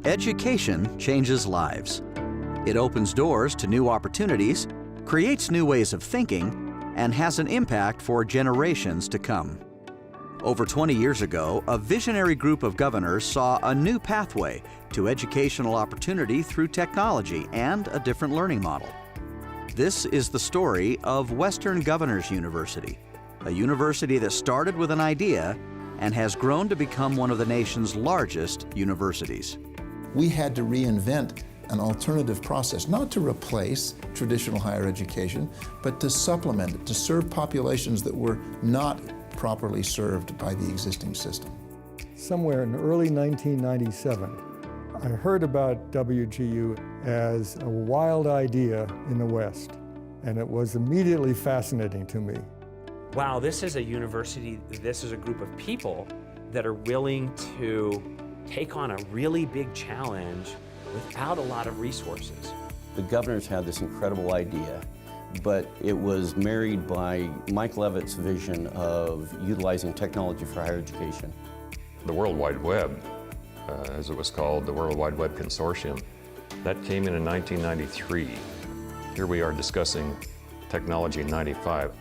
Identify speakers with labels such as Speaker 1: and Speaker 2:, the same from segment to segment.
Speaker 1: Education changes lives. It opens doors to new opportunities, creates new ways of thinking, and has an impact for generations to come. Over 20 years ago, a visionary group of governors saw a new pathway to educational opportunity through technology and a different learning model. This is the story of Western Governors University, a university that started with an idea and has grown to become one of the nation's largest universities.
Speaker 2: We had to reinvent an alternative process, not to replace traditional higher education, but to supplement it, to serve populations that were not properly served by the existing system.
Speaker 3: Somewhere in early 1997, I heard about WGU as a wild idea in the West, and it was immediately fascinating to me.
Speaker 4: Wow, this is a university, this is a group of people that are willing to take on a really big challenge without a lot of resources.
Speaker 5: The governors had this incredible idea, but it was married by Mike Levitt's vision of utilizing technology for higher education.
Speaker 6: The World Wide Web, as it was called, the World Wide Web Consortium, that came in 1993. Here we are discussing technology in 95.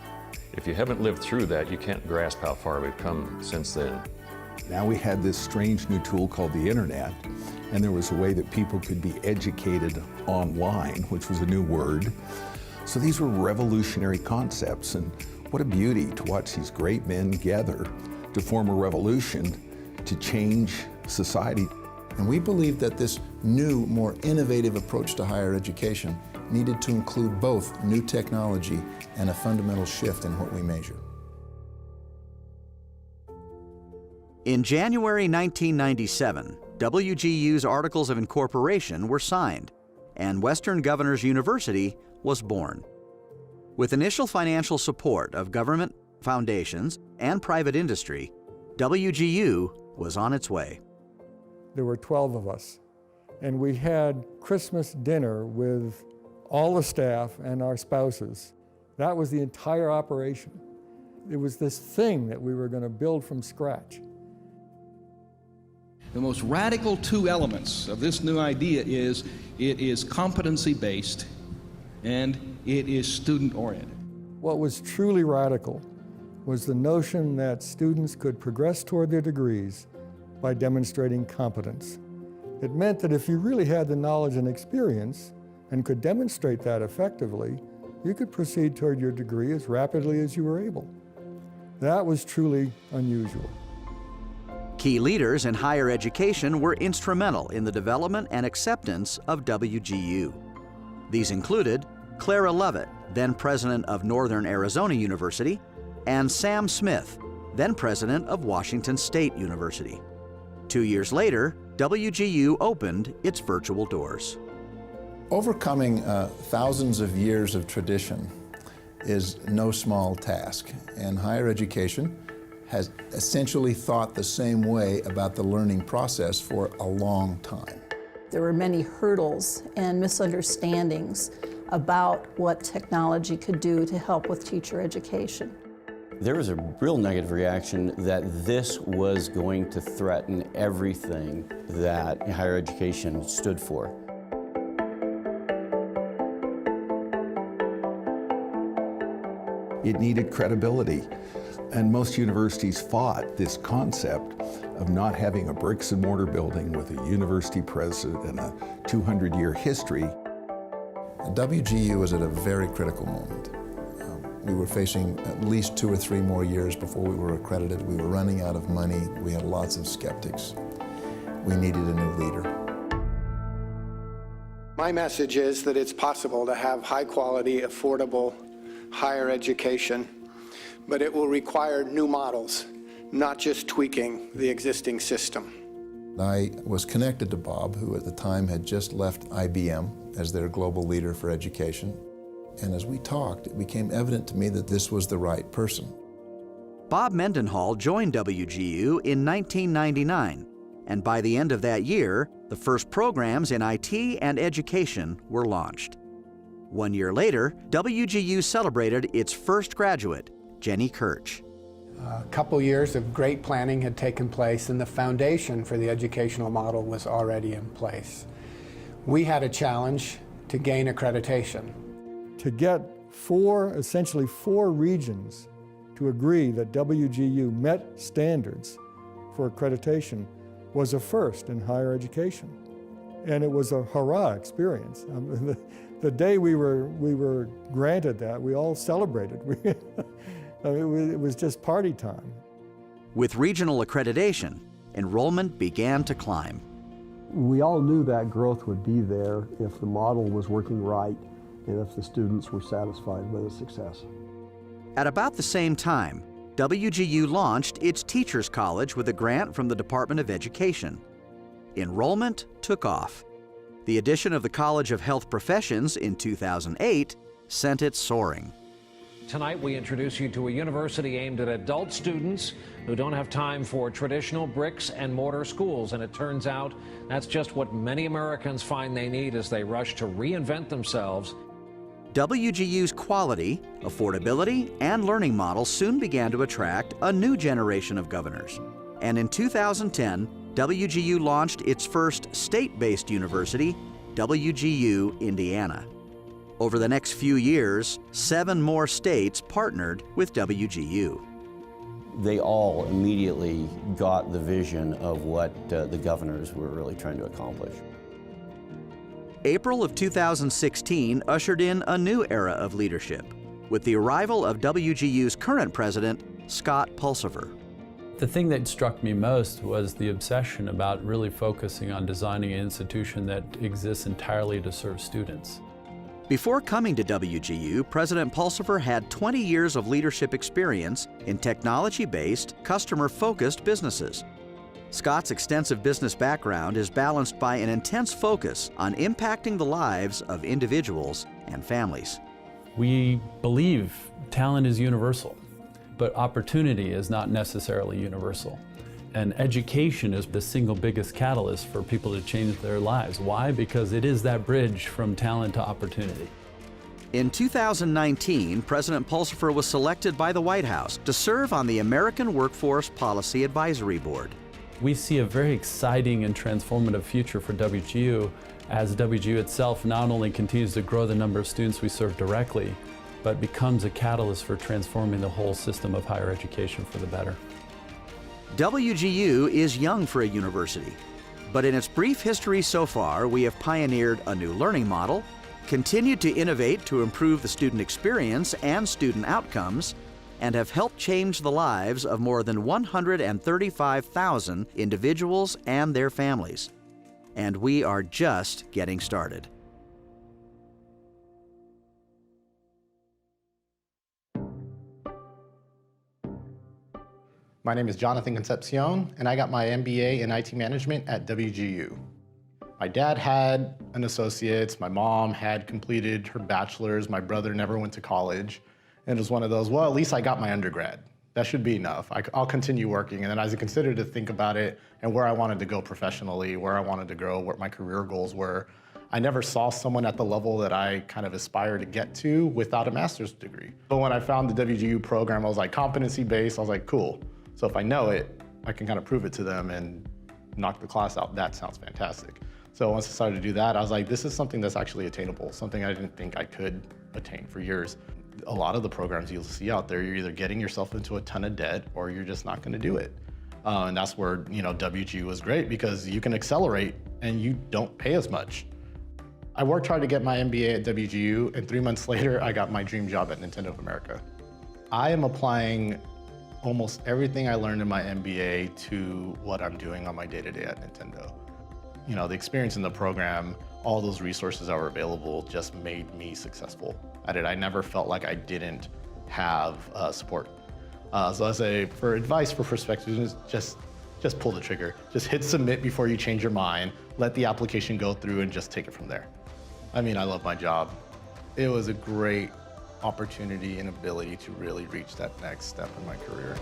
Speaker 6: If you haven't lived through that, you can't grasp how far we've come since then.
Speaker 7: Now we had this strange new tool called the internet, and there was a way that people could be educated online, which was a new word. So these were revolutionary concepts, and what a beauty to watch these great men gather to form a revolution to change society.
Speaker 2: And we believed that this new, more innovative approach to higher education needed to include both new technology and a fundamental shift in what we measure.
Speaker 1: In January 1997, WGU's Articles of Incorporation were signed, and Western Governors University was born. With initial financial support of government, foundations, and private industry, WGU was on its way.
Speaker 3: There were 12 of us, and we had Christmas dinner with all the staff and our spouses. That was the entire operation. It was this thing that we were going to build from scratch.
Speaker 8: The most radical two elements of this new idea is it is competency-based and it is student-oriented.
Speaker 3: What was truly radical was the notion that students could progress toward their degrees by demonstrating competence. It meant that if you really had the knowledge and experience and could demonstrate that effectively, you could proceed toward your degree as rapidly as you were able. That was truly unusual.
Speaker 1: Key leaders in higher education were instrumental in the development and acceptance of WGU. These included Clara Lovett, then president of Northern Arizona University, and Sam Smith, then president of Washington State University. 2 years later, WGU opened its virtual doors.
Speaker 2: Overcoming thousands of years of tradition is no small task, and higher education has essentially thought the same way about the learning process for a long time.
Speaker 9: There were many hurdles and misunderstandings about what technology could do to help with teacher education.
Speaker 5: There was a real negative reaction that this was going to threaten everything that higher education stood for.
Speaker 7: It needed credibility. And most universities fought this concept of not having a bricks and mortar building with a university president and a 200-year history.
Speaker 2: WGU was at a very critical moment. We were facing at least 2 or 3 more years before we were accredited. We were running out of money. We had lots of skeptics. We needed a new leader.
Speaker 10: My message is that it's possible to have high-quality, affordable higher education, but it will require new models, not just tweaking the existing system.
Speaker 2: I was connected to Bob, who at the time had just left IBM as their global leader for education. And as we talked, it became evident to me that this was the right person.
Speaker 1: Bob Mendenhall joined WGU in 1999, and by the end of that year, the first programs in IT and education were launched. 1 year later, WGU celebrated its first graduate, Jenny Kirch.
Speaker 10: A couple years of great planning had taken place, and the foundation for the educational model was already in place. We had a challenge to gain accreditation.
Speaker 3: To get essentially four regions to agree that WGU met standards for accreditation was a first in higher education. And it was a hurrah experience. The day we were granted that, we all celebrated. It was just party time.
Speaker 1: With regional accreditation, enrollment began to climb.
Speaker 11: We all knew that growth would be there if the model was working right and if the students were satisfied with its success.
Speaker 1: At about the same time, WGU launched its Teachers College with a grant from the Department of Education. Enrollment took off. The addition of the College of Health Professions in 2008 sent it soaring.
Speaker 12: Tonight, we introduce you to a university aimed at adult students who don't have time for traditional bricks and mortar schools. And it turns out that's just what many Americans find they need as they rush to reinvent themselves.
Speaker 1: WGU's quality, affordability, and learning model soon began to attract a new generation of governors. And in 2010, WGU launched its first state-based university, WGU Indiana. Over the next few years, 7 more states partnered with WGU.
Speaker 5: They all immediately got the vision of what the governors were really trying to accomplish.
Speaker 1: April of 2016 ushered in a new era of leadership with the arrival of WGU's current president, Scott Pulsifer.
Speaker 13: The thing that struck me most was the obsession about really focusing on designing an institution that exists entirely to serve students.
Speaker 1: Before coming to WGU, President Pulsifer had 20 years of leadership experience in technology-based, customer-focused businesses. Scott's extensive business background is balanced by an intense focus on impacting the lives of individuals and families.
Speaker 13: We believe talent is universal, but opportunity is not necessarily universal. And education is the single biggest catalyst for people to change their lives. Why? Because it is that bridge from talent to opportunity.
Speaker 1: In 2019, President Pulsifer was selected by the White House to serve on the American Workforce Policy Advisory Board.
Speaker 13: We see a very exciting and transformative future for WGU as WGU itself not only continues to grow the number of students we serve directly, but becomes a catalyst for transforming the whole system of higher education for the better.
Speaker 1: WGU is young for a university, but in its brief history so far, we have pioneered a new learning model, continued to innovate to improve the student experience and student outcomes, and have helped change the lives of more than 135,000 individuals and their families. And we are just getting started.
Speaker 14: My name is Jonathan Concepcion, and I got my MBA in IT management at WGU. My dad had an associate's, my mom had completed her bachelor's, my brother never went to college. And it was one of those, well, at least I got my undergrad. That should be enough. I'll continue working. And then as I considered to think about it and where I wanted to go professionally, where I wanted to grow, what my career goals were, I never saw someone at the level that I kind of aspire to get to without a master's degree. But when I found the WGU program, I was like competency-based. I was like, cool. So if I know it, I can kind of prove it to them and knock the class out. That sounds fantastic. So once I started to do that, I was like, this is something that's actually attainable, something I didn't think I could attain for years. A lot of the programs you'll see out there, you're either getting yourself into a ton of debt or you're just not going to do it. And that's where, WGU was great because you can accelerate and you don't pay as much. I worked hard to get my MBA at WGU, and 3 months later, I got my dream job at Nintendo of America. I am applying almost everything I learned in my MBA to what I'm doing on my day-to-day at Nintendo. The experience in the program, all those resources that were available just made me successful at it. I never felt like I didn't have support. So I say, for advice for prospective students, just pull the trigger. Just hit submit before you change your mind. Let the application go through and just take it from there. I love my job. It was a great opportunity and ability to really reach that next step in my career.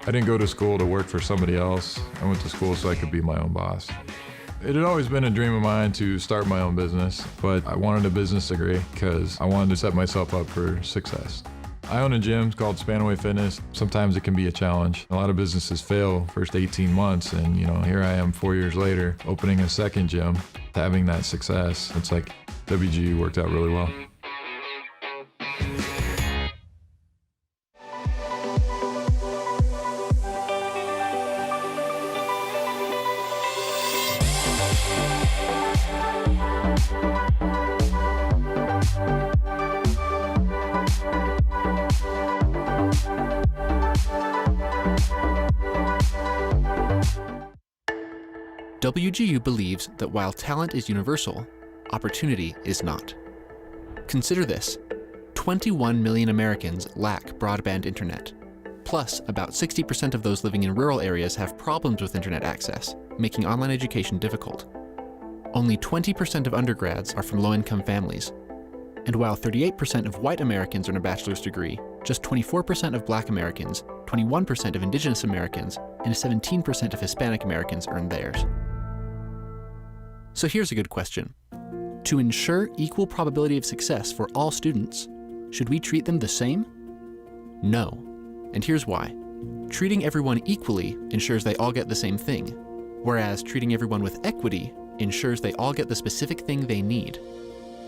Speaker 15: I didn't go to school to work for somebody else. I went to school so I could be my own boss. It had always been a dream of mine to start my own business, but I wanted a business degree because I wanted to set myself up for success. I own a gym called Spanaway Fitness. Sometimes it can be a challenge. A lot of businesses fail first 18 months, and here I am 4 years later, opening a second gym, having that success. It's like WGU worked out really well.
Speaker 16: WGU believes that while talent is universal, opportunity is not. Consider this: 21 million Americans lack broadband internet. Plus, about 60% of those living in rural areas have problems with internet access, making online education difficult. Only 20% of undergrads are from low-income families. And while 38% of white Americans earn a bachelor's degree, just 24% of Black Americans, 21% of Indigenous Americans, and 17% of Hispanic Americans earn theirs. So here's a good question. To ensure equal probability of success for all students, should we treat them the same? No. And here's why. Treating everyone equally ensures they all get the same thing, whereas treating everyone with equity ensures they all get the specific thing they need.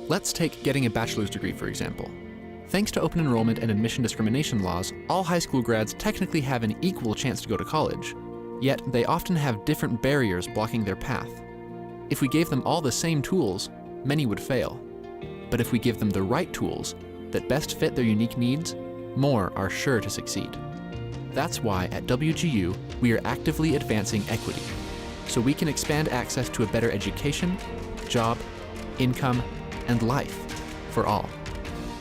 Speaker 16: Let's take getting a bachelor's degree, for example. Thanks to open enrollment and admission discrimination laws, all high school grads technically have an equal chance to go to college, yet they often have different barriers blocking their path. If we gave them all the same tools, many would fail. But if we give them the right tools that best fit their unique needs, more are sure to succeed. That's why at WGU, we are actively advancing equity, so we can expand access to a better education, job, income, and life for all.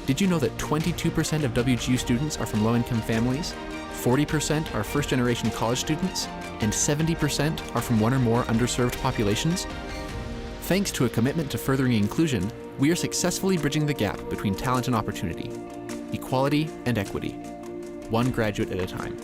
Speaker 16: Did you know that 22% of WGU students are from low-income families, 40% are first-generation college students, and 70% are from one or more underserved populations? Thanks to a commitment to furthering inclusion, we are successfully bridging the gap between talent and opportunity, equality and equity, one graduate at a time.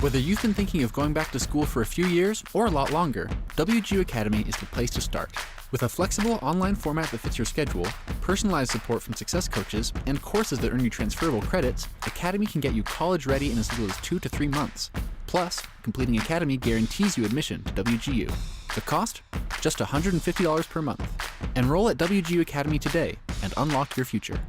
Speaker 16: Whether you've been thinking of going back to school for a few years or a lot longer, WGU Academy is the place to start. With a flexible online format that fits your schedule, personalized support from success coaches, and courses that earn you transferable credits, Academy can get you college ready in as little as 2 to 3 months. Plus, completing Academy guarantees you admission to WGU. The cost? Just $150 per month. Enroll at WGU Academy today and unlock your future.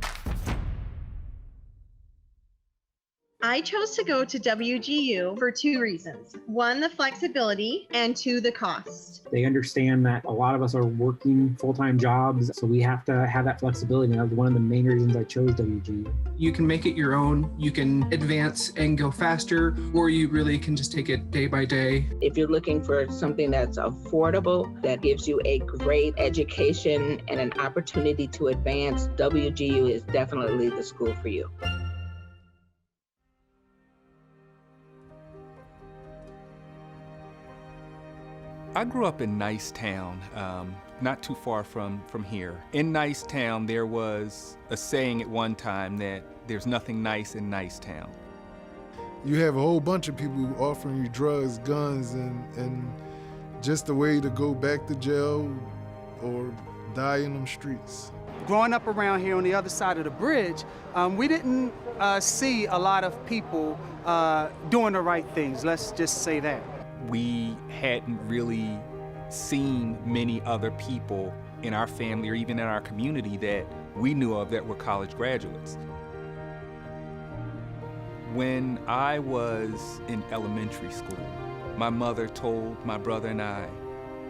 Speaker 17: I chose to go to WGU for 2 reasons. 1, the flexibility, and 2, the cost.
Speaker 18: They understand that a lot of us are working full-time jobs, so we have to have that flexibility, and that was one of the main reasons I chose WGU.
Speaker 19: You can make it your own, you can advance and go faster, or you really can just take it day by day.
Speaker 20: If you're looking for something that's affordable, that gives you a great education and an opportunity to advance, WGU is definitely the school for you.
Speaker 21: I grew up in Nicetown, not too far from here. In Nicetown, there was a saying at one time that there's nothing nice in Nicetown.
Speaker 22: You have a whole bunch of people offering you drugs, guns, and just a way to go back to jail or die in them streets.
Speaker 23: Growing up around here on the other side of the bridge, we didn't see a lot of people doing the right things, let's just say that.
Speaker 21: We hadn't really seen many other people in our family or even in our community that we knew of that were college graduates. When I was in elementary school, my mother told my brother and I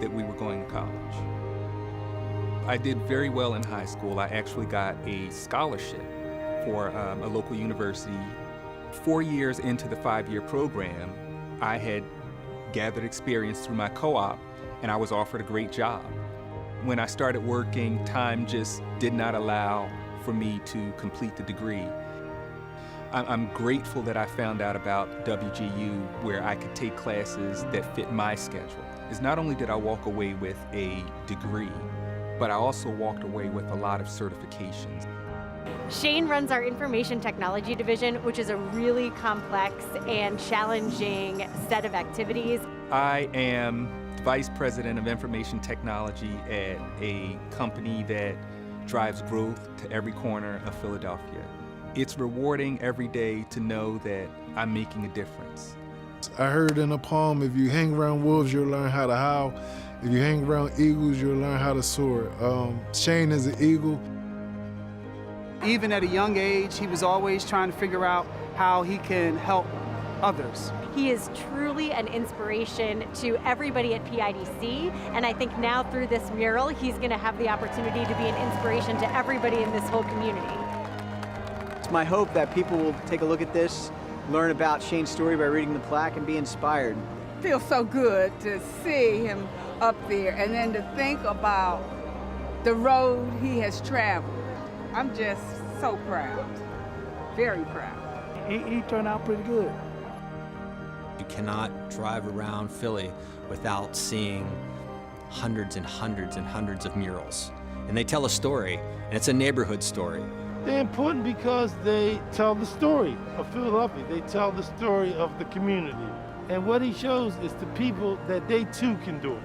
Speaker 21: that we were going to college. I did very well in high school. I actually got a scholarship for a local university. 4 years into the 5-year program, I had gathered experience through my co-op, and I was offered a great job. When I started working, time just did not allow for me to complete the degree. I'm grateful that I found out about WGU, where I could take classes that fit my schedule. Is not only did I walk away with a degree, but I also walked away with a lot of certifications.
Speaker 4: Shane runs our information technology division, which is a really complex and challenging set of activities.
Speaker 21: I am Vice President of Information Technology at a company that drives growth to every corner of Philadelphia. It's rewarding every day to know that I'm making a difference.
Speaker 22: I heard in a poem, if you hang around wolves, you'll learn how to howl. If you hang around eagles, you'll learn how to soar. Shane is an eagle.
Speaker 23: Even at a young age, he was always trying to figure out how he can help others.
Speaker 4: He is truly an inspiration to everybody at PIDC, and I think now through this mural, he's going to have the opportunity to be an inspiration to everybody in this whole community.
Speaker 6: It's my hope that people will take a look at this, learn about Shane's story by reading the plaque, and be inspired.
Speaker 8: It feels so good to see him up there, and then to think about the road he has traveled. I'm just so proud, very proud.
Speaker 23: He turned out pretty good.
Speaker 24: You cannot drive around Philly without seeing hundreds and hundreds and hundreds of murals. And they tell a story, and it's a neighborhood story.
Speaker 25: They're important because they tell the story of Philadelphia. They tell the story of the community. And what he shows is to people that they too can do it.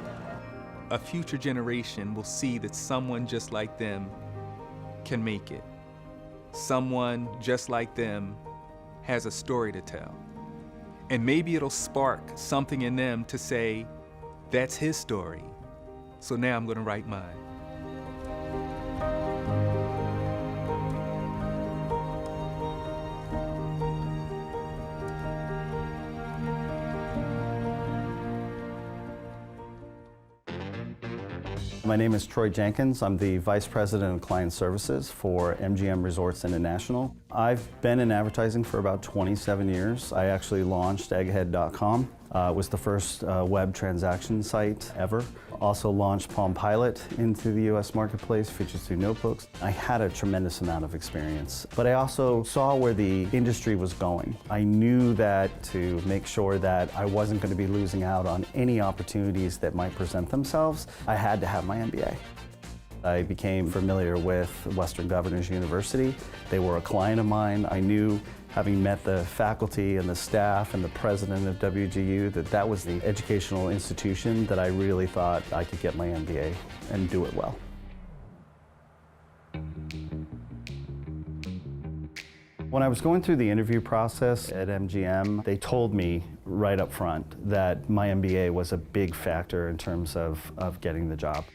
Speaker 21: A future generation will see that someone just like them can make it. Someone just like them has a story to tell. And maybe it'll spark something in them to say, that's his story, so now I'm going to write mine.
Speaker 26: My name is Troy Jenkins. I'm the Vice President of Client Services for MGM Resorts International. I've been in advertising for about 27 years. I actually launched egghead.com. It was the first web transaction site ever. Also launched Palm Pilot into the US marketplace, Fujitsu notebooks. I had a tremendous amount of experience, but I also saw where the industry was going. I knew that to make sure that I wasn't going to be losing out on any opportunities that might present themselves, I had to have my MBA. I became familiar with Western Governors University. They were a client of mine. I knew, having met the faculty and the staff and the president of WGU, that was the educational institution that I really thought I could get my MBA and do it well. When I was going through the interview process at MGM, they told me right up front that my MBA was a big factor in terms of getting the job.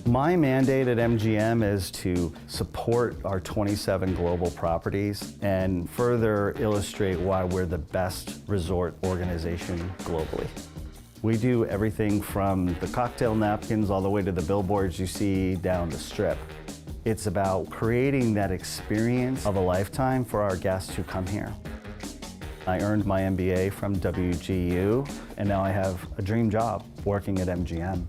Speaker 26: My mandate at MGM is to support our 27 global properties and further illustrate why we're the best resort organization globally. We do everything from the cocktail napkins all the way to the billboards you see down the strip. It's about creating that experience of a lifetime for our guests who come here. I earned my MBA from WGU, and now I have a dream job working at MGM.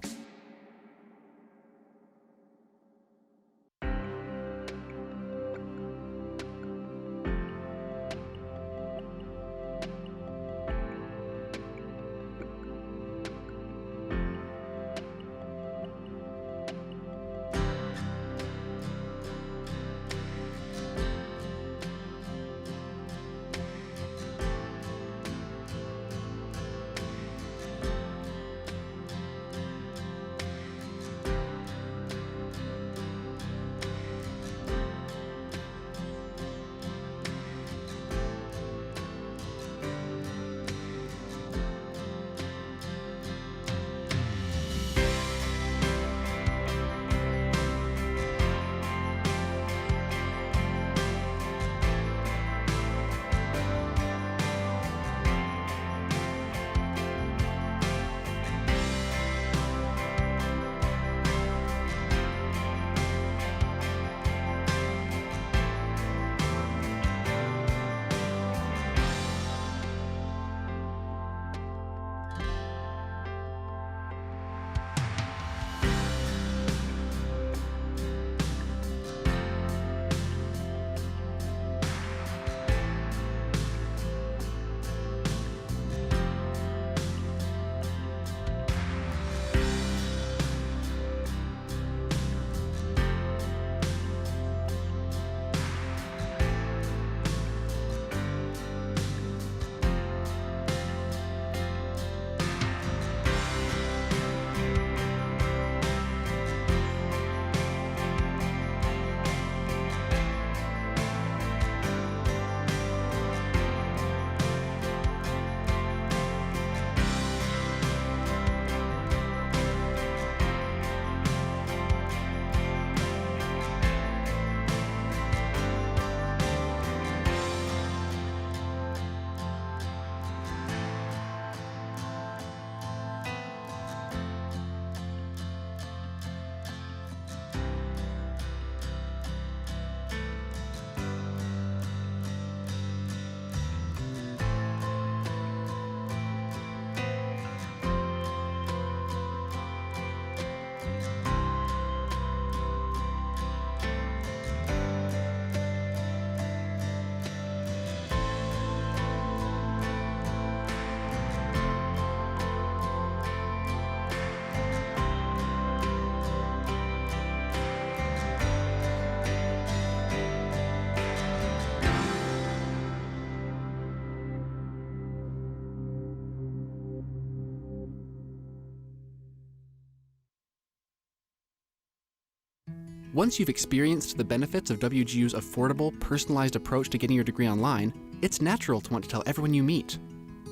Speaker 16: Once you've experienced the benefits of WGU's affordable, personalized approach to getting your degree online, it's natural to want to tell everyone you meet.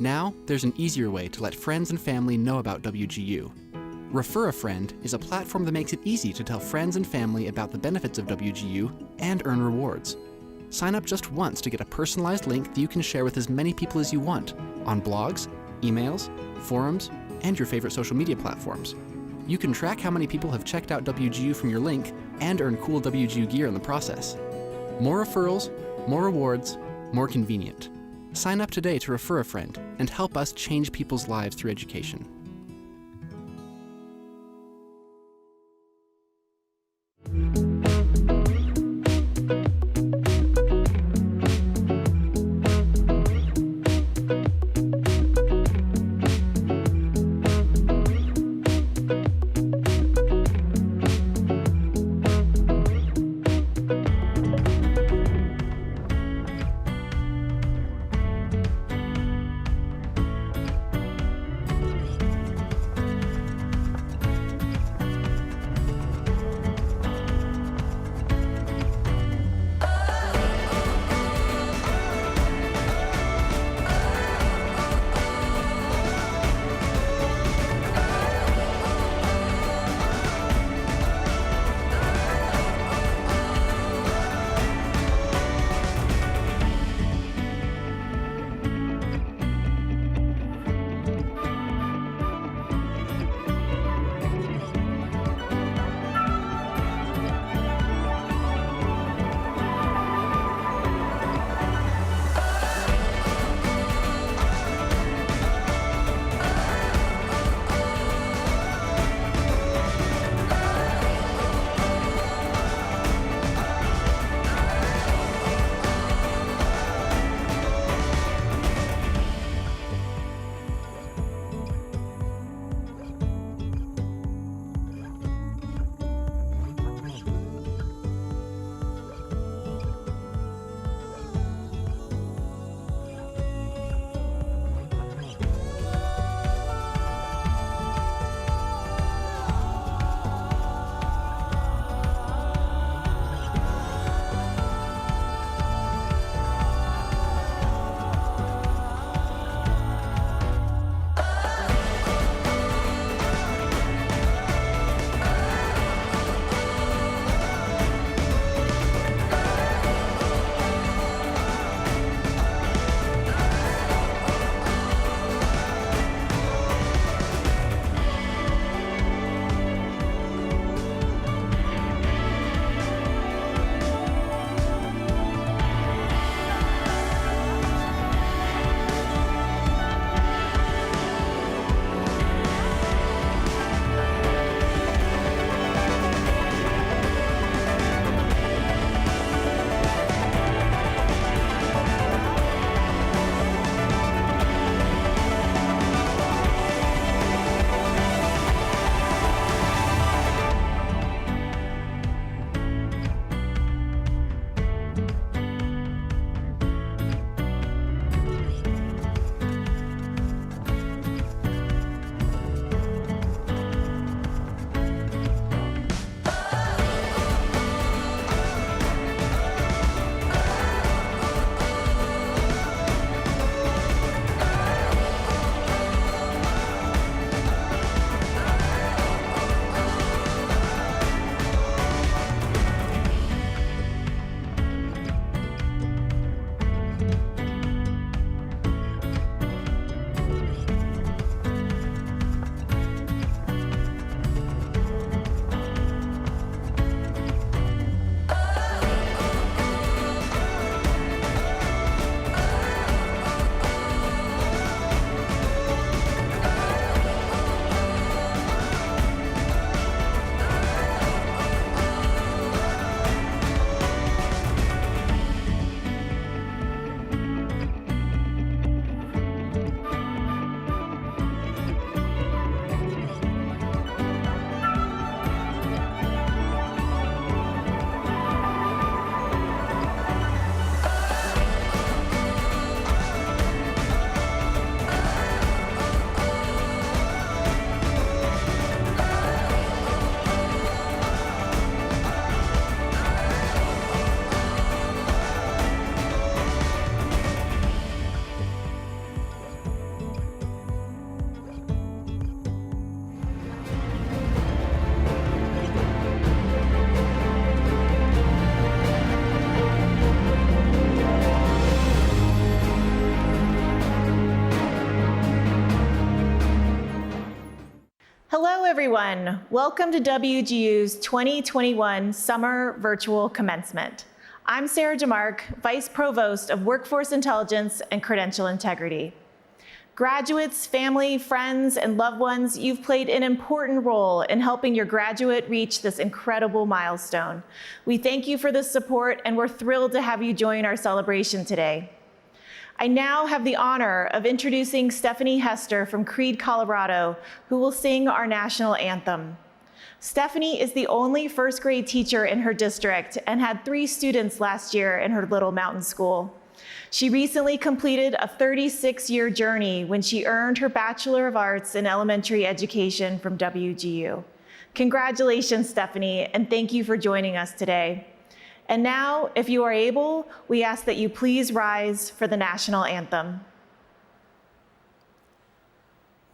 Speaker 16: Now, there's an easier way to let friends and family know about WGU. Refer a Friend is a platform that makes it easy to tell friends and family about the benefits of WGU and earn rewards. Sign up just once to get a personalized link that you can share with as many people as you want on blogs, emails, forums, and your favorite social media platforms. You can track how many people have checked out WGU from your link and earn cool WGU gear in the process. More referrals, more rewards, more convenient. Sign up today to Refer a Friend and help us change people's lives through education.
Speaker 2: everyone. Welcome to WGU's 2021 Summer Virtual Commencement. I'm Sarah DeMarc, Vice Provost of Workforce Intelligence and Credential Integrity. Graduates, family, friends, and loved ones, you've played an important role in helping your graduate reach this incredible milestone. We thank you for this support, and we're thrilled to have you join our celebration today. I now have the honor of introducing Stephanie Hester from Creede, Colorado, who will sing our national anthem. Stephanie is the only first grade teacher in her district and had 3 students last year in her little mountain school. She recently completed a 36-year journey when she earned her Bachelor of Arts in Elementary Education from WGU. Congratulations, Stephanie, and thank you for joining us today. And now, if you are able, we ask that you please rise for the national anthem.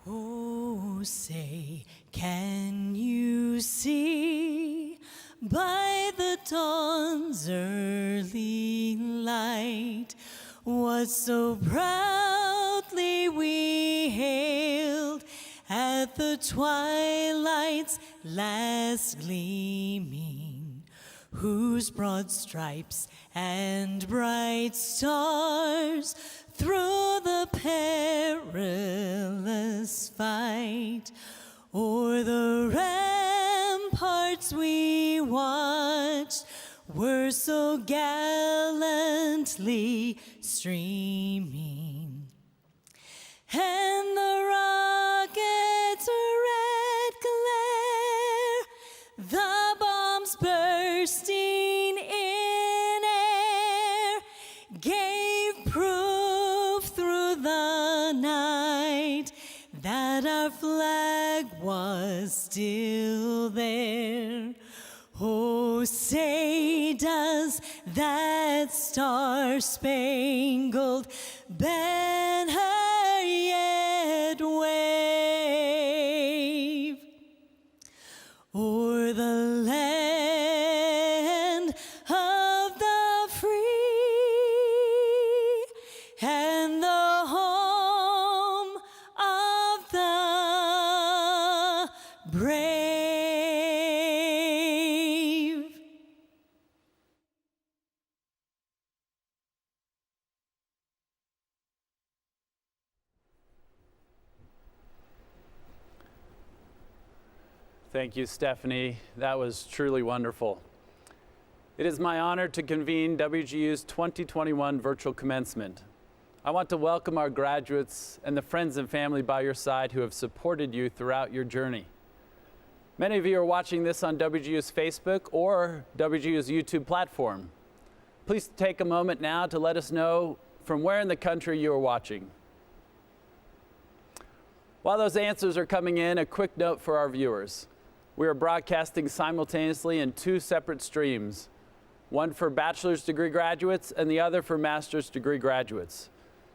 Speaker 3: Oh, say, can you see by the dawn's early light what so proudly we hailed at the twilight's last gleaming, whose broad stripes and bright stars through the perilous fight o'er the ramparts we watched were so gallantly streaming, and the rocket's red glare, the bombs bursting in air, gave proof through the night that our flag was still there. Oh, say does that star-spangled banner yet wave o'er the land of the free and the home of the brave?
Speaker 13: Thank you, Stephanie. That was truly wonderful. It is my honor to convene WGU's 2021 virtual commencement. I want to welcome our graduates and the friends and family by your side who have supported you throughout your journey. Many of you are watching this on WGU's Facebook or WGU's YouTube platform. Please take a moment now to let us know from where in the country you are watching. While those answers are coming in, a quick note for our viewers. We are broadcasting simultaneously in 2 separate streams, one for bachelor's degree graduates and the other for master's degree graduates.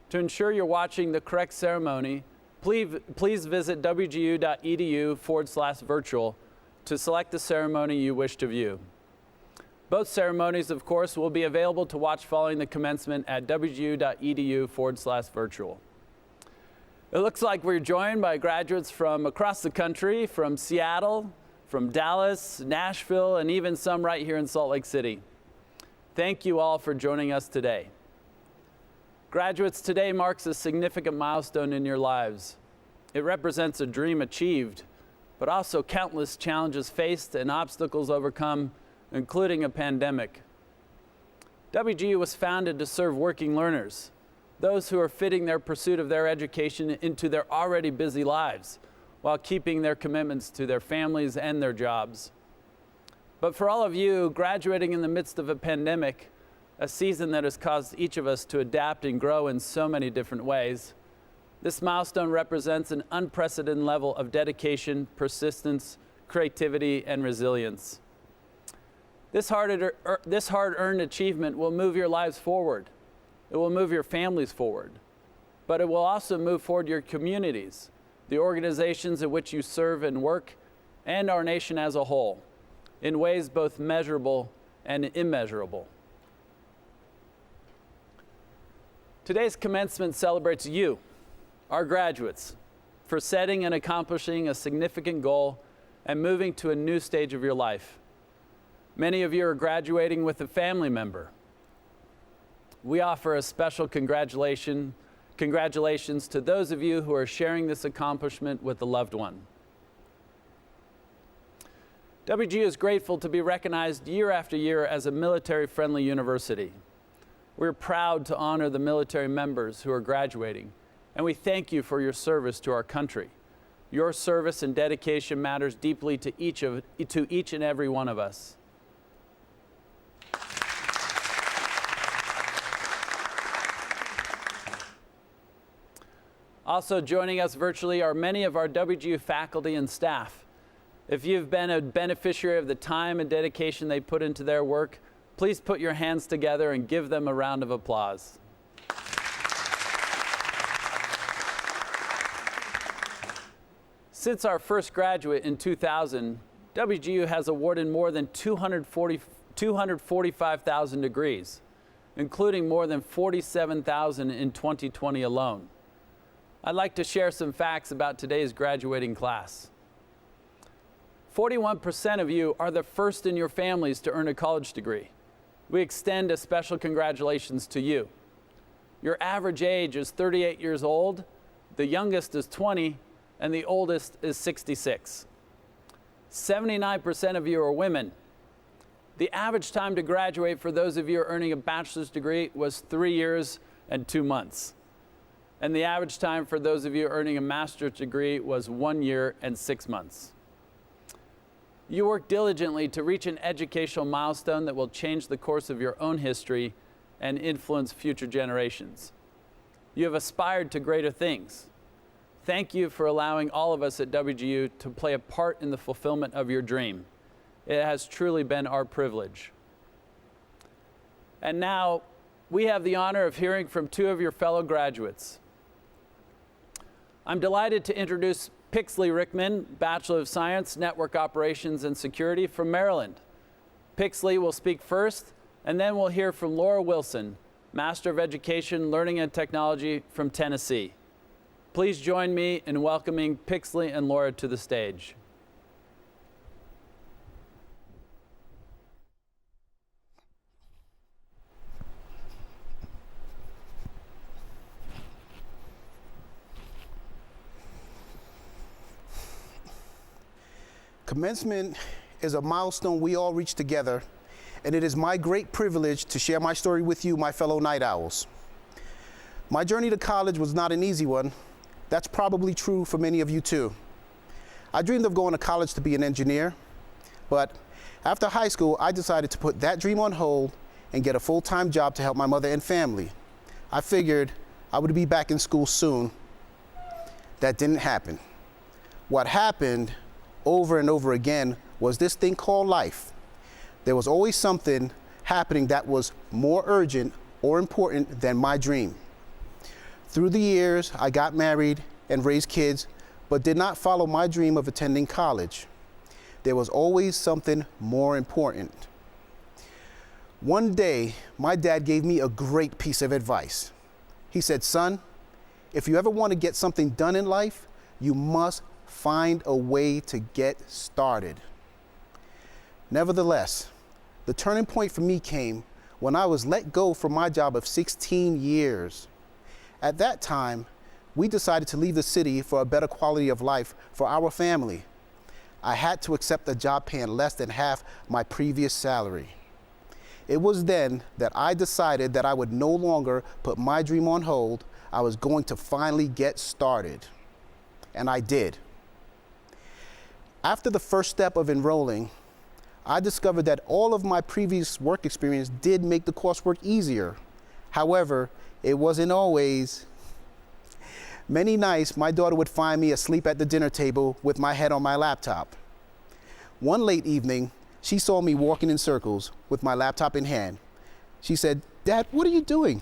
Speaker 13: To ensure you're watching the correct ceremony, please visit wgu.edu/virtual to select the ceremony you wish to view. Both ceremonies, of course, will be available to watch following the commencement at wgu.edu/virtual. It looks like we're joined by graduates from across the country, from Seattle, from Dallas, Nashville, and even some right here in Salt Lake City. Thank you all for joining us today. Graduates, today marks a significant milestone in your lives. It represents a dream achieved, but also countless challenges faced and obstacles overcome, including a pandemic. WGU was founded to serve working learners, those who are fitting their pursuit of their education into their already busy lives, while keeping their commitments to their families and their jobs. But for all of you, graduating in the midst of a pandemic, a season that has caused each of us to adapt and grow in so many different ways, this milestone represents an unprecedented level of dedication, persistence, creativity, and resilience. This hard-earned achievement will move your lives forward. It will move your families forward, but it will also move forward your communities, the organizations in which you serve and work, and our nation as a whole, in ways both measurable and immeasurable. Today's commencement celebrates you, our graduates, for setting and accomplishing a significant goal and moving to a new stage of your life. Many of you are graduating with a family member. We offer a special congratulations to those of you who are sharing this accomplishment with a loved one. WGU is grateful to be recognized year after year as a military-friendly university. We're proud to honor the military members who are graduating, and we thank you for your service to our country. Your service and dedication matters deeply to each and every one of us. Also joining us virtually are many of our WGU faculty and staff. If you've been a beneficiary of the time and dedication they put into their work, please put your hands together and give them a round of applause. Since our first graduate in 2000, WGU has awarded more than 245,000 degrees, including more than 47,000 in 2020 alone. I'd like to share some facts about today's graduating class. 41% of you are the first in your families to earn a college degree. We extend a special congratulations to you. Your average age is 38 years old, the youngest is 20, and the oldest is 66. 79% of you are women. The average time to graduate for those of you earning a bachelor's degree was 3 years and 2 months. And the average time for those of you earning a master's degree was 1 year and 6 months. You work diligently to reach an educational milestone that will change the course of your own history and influence future generations. You have aspired to greater things. Thank you for allowing all of us at WGU to play a part in the fulfillment of your dream. It has truly been our privilege. And now, we have the honor of hearing from two of your fellow graduates. I'm delighted to introduce Pixley Rickman, Bachelor of Science, Network Operations and Security from Maryland. Pixley will speak first, and then we'll hear from Laura Wilson, Master of Education, Learning and Technology from Tennessee. Please join me in welcoming Pixley and Laura to the stage.
Speaker 5: Commencement is a milestone we all reach together, and it is my great privilege to share my story with you, my fellow night owls. My journey to college was not an easy one. That's probably true for many of you too. I dreamed of going to college to be an engineer, but after high school, I decided to put that dream on hold and get a full-time job to help my mother and family. I figured I would be back in school soon. That didn't happen. What happened over and over again was this thing called life. There was always something happening that was more urgent or important than my dream. Through the years, I got married and raised kids, but did not follow my dream of attending college. There was always something more important. One day, my dad gave me a great piece of advice. He said, "Son, if you ever want to get something done in life, you must find a way to get started." Nevertheless, the turning point for me came when I was let go from my job of 16 years. At that time, we decided to leave the city for a better quality of life for our family. I had to accept a job paying less than half my previous salary. It was then that I decided that I would no longer put my dream on hold. I was going to finally get started. And I did. After the first step of enrolling, I discovered that all of my previous work experience did make the coursework easier. However, it wasn't always. Many nights, my daughter would find me asleep at the dinner table with my head on my laptop. One late evening, she saw me walking in circles with my laptop in hand. She said, "Dad, what are you doing?"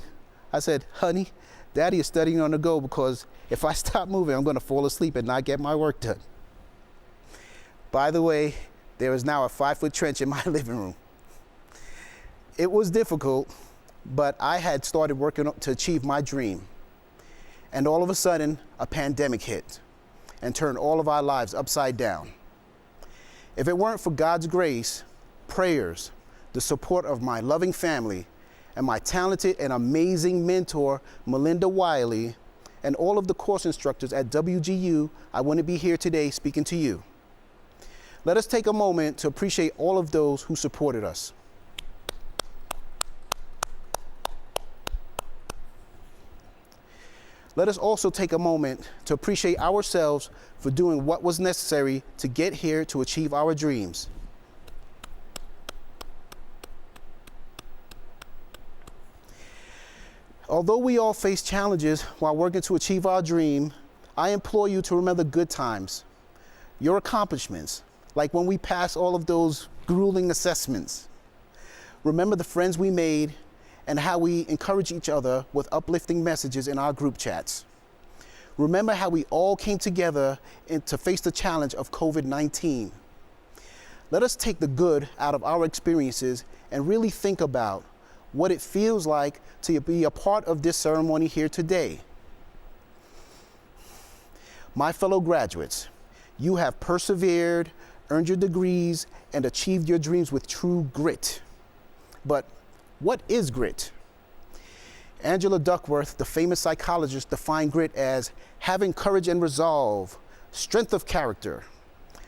Speaker 5: I said, "Honey, Daddy is studying on the go because if I stop moving, I'm going to fall asleep and not get my work done." By the way, there is now a 5-foot trench in my living room. It was difficult, but I had started working to achieve my dream. And all of a sudden, a pandemic hit and turned all of our lives upside down. If it weren't for God's grace, prayers, the support of my loving family, and my talented and amazing mentor, Melinda Wiley, and all of the course instructors at WGU, I wouldn't be here today speaking to you. Let us take a moment to appreciate all of those who supported us. Let us also take a moment to appreciate ourselves for doing what was necessary to get here to achieve our dreams. Although we all face challenges while working to achieve our dream, I implore you to remember good times, your accomplishments, like when we passed all of those grueling assessments. Remember the friends we made and how we encourage each other with uplifting messages in our group chats. Remember how we all came together to face the challenge of COVID-19. Let us take the good out of our experiences and really think about what it feels like to be a part of this ceremony here today. My fellow graduates, you have persevered, earned your degrees, and achieved your dreams with true grit. But what is grit? Angela Duckworth, the famous psychologist, defined grit as having courage and resolve, strength of character.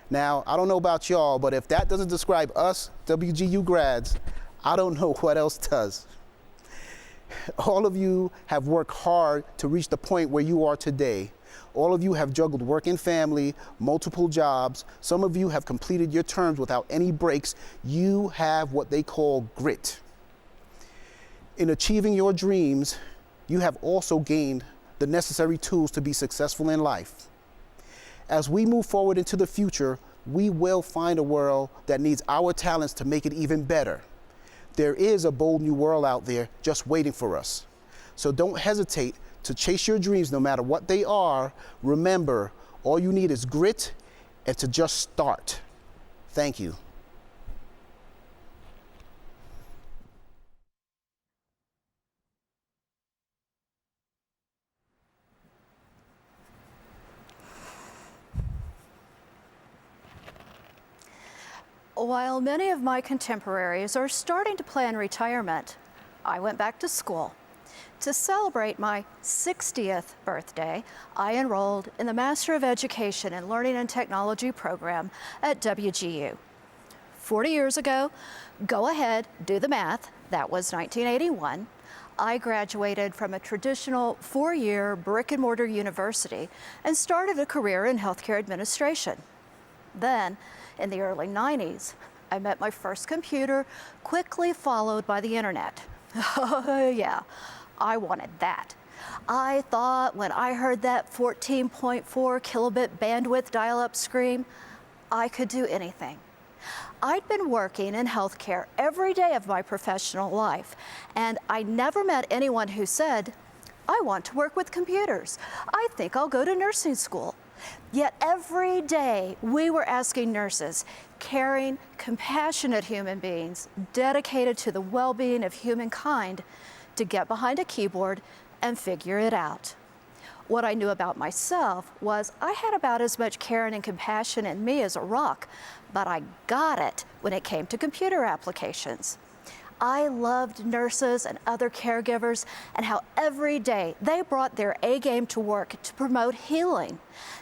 Speaker 5: Now, I don't know about y'all, but if that doesn't describe us, WGU grads, I don't know what else does. All of you have worked hard to reach the point where you are today. All of you have juggled work and family, multiple jobs. Some of you have completed your terms without any breaks. You have what they call grit. In achieving your dreams, you have also gained the necessary tools to be successful in life. As we move forward into the future, we will find a world that needs our talents to make it even better. There is a bold new world out there just waiting for us. So don't hesitate to chase your dreams no matter what they are. Remember, all you need is grit and to just start. Thank you.
Speaker 1: While many of my contemporaries are starting to plan retirement, I went back to school. To celebrate my 60th birthday, I enrolled in the Master of Education in Learning and Technology program at WGU. 40 years ago, go ahead, do the math, that was 1981, I graduated from a traditional 4-year brick and mortar university and started a career in healthcare administration. Then, in the early 90s, I met my first computer, quickly followed by the internet. Oh yeah, I wanted that. I thought when I heard that 14.4 kilobit bandwidth dial-up scream, I could do anything. I'd been working in healthcare every day of my professional life, and I never met anyone who said, I want to work with computers. I think I'll go to nursing school. Yet every day we were asking nurses, caring, compassionate human beings, dedicated to the well-being of humankind, to get behind a keyboard and figure it out. What I knew about myself was I had about as much caring and compassion in me as a rock, but I got it when it came to computer applications. I loved nurses and other caregivers and how every day they brought their A game to work to promote healing.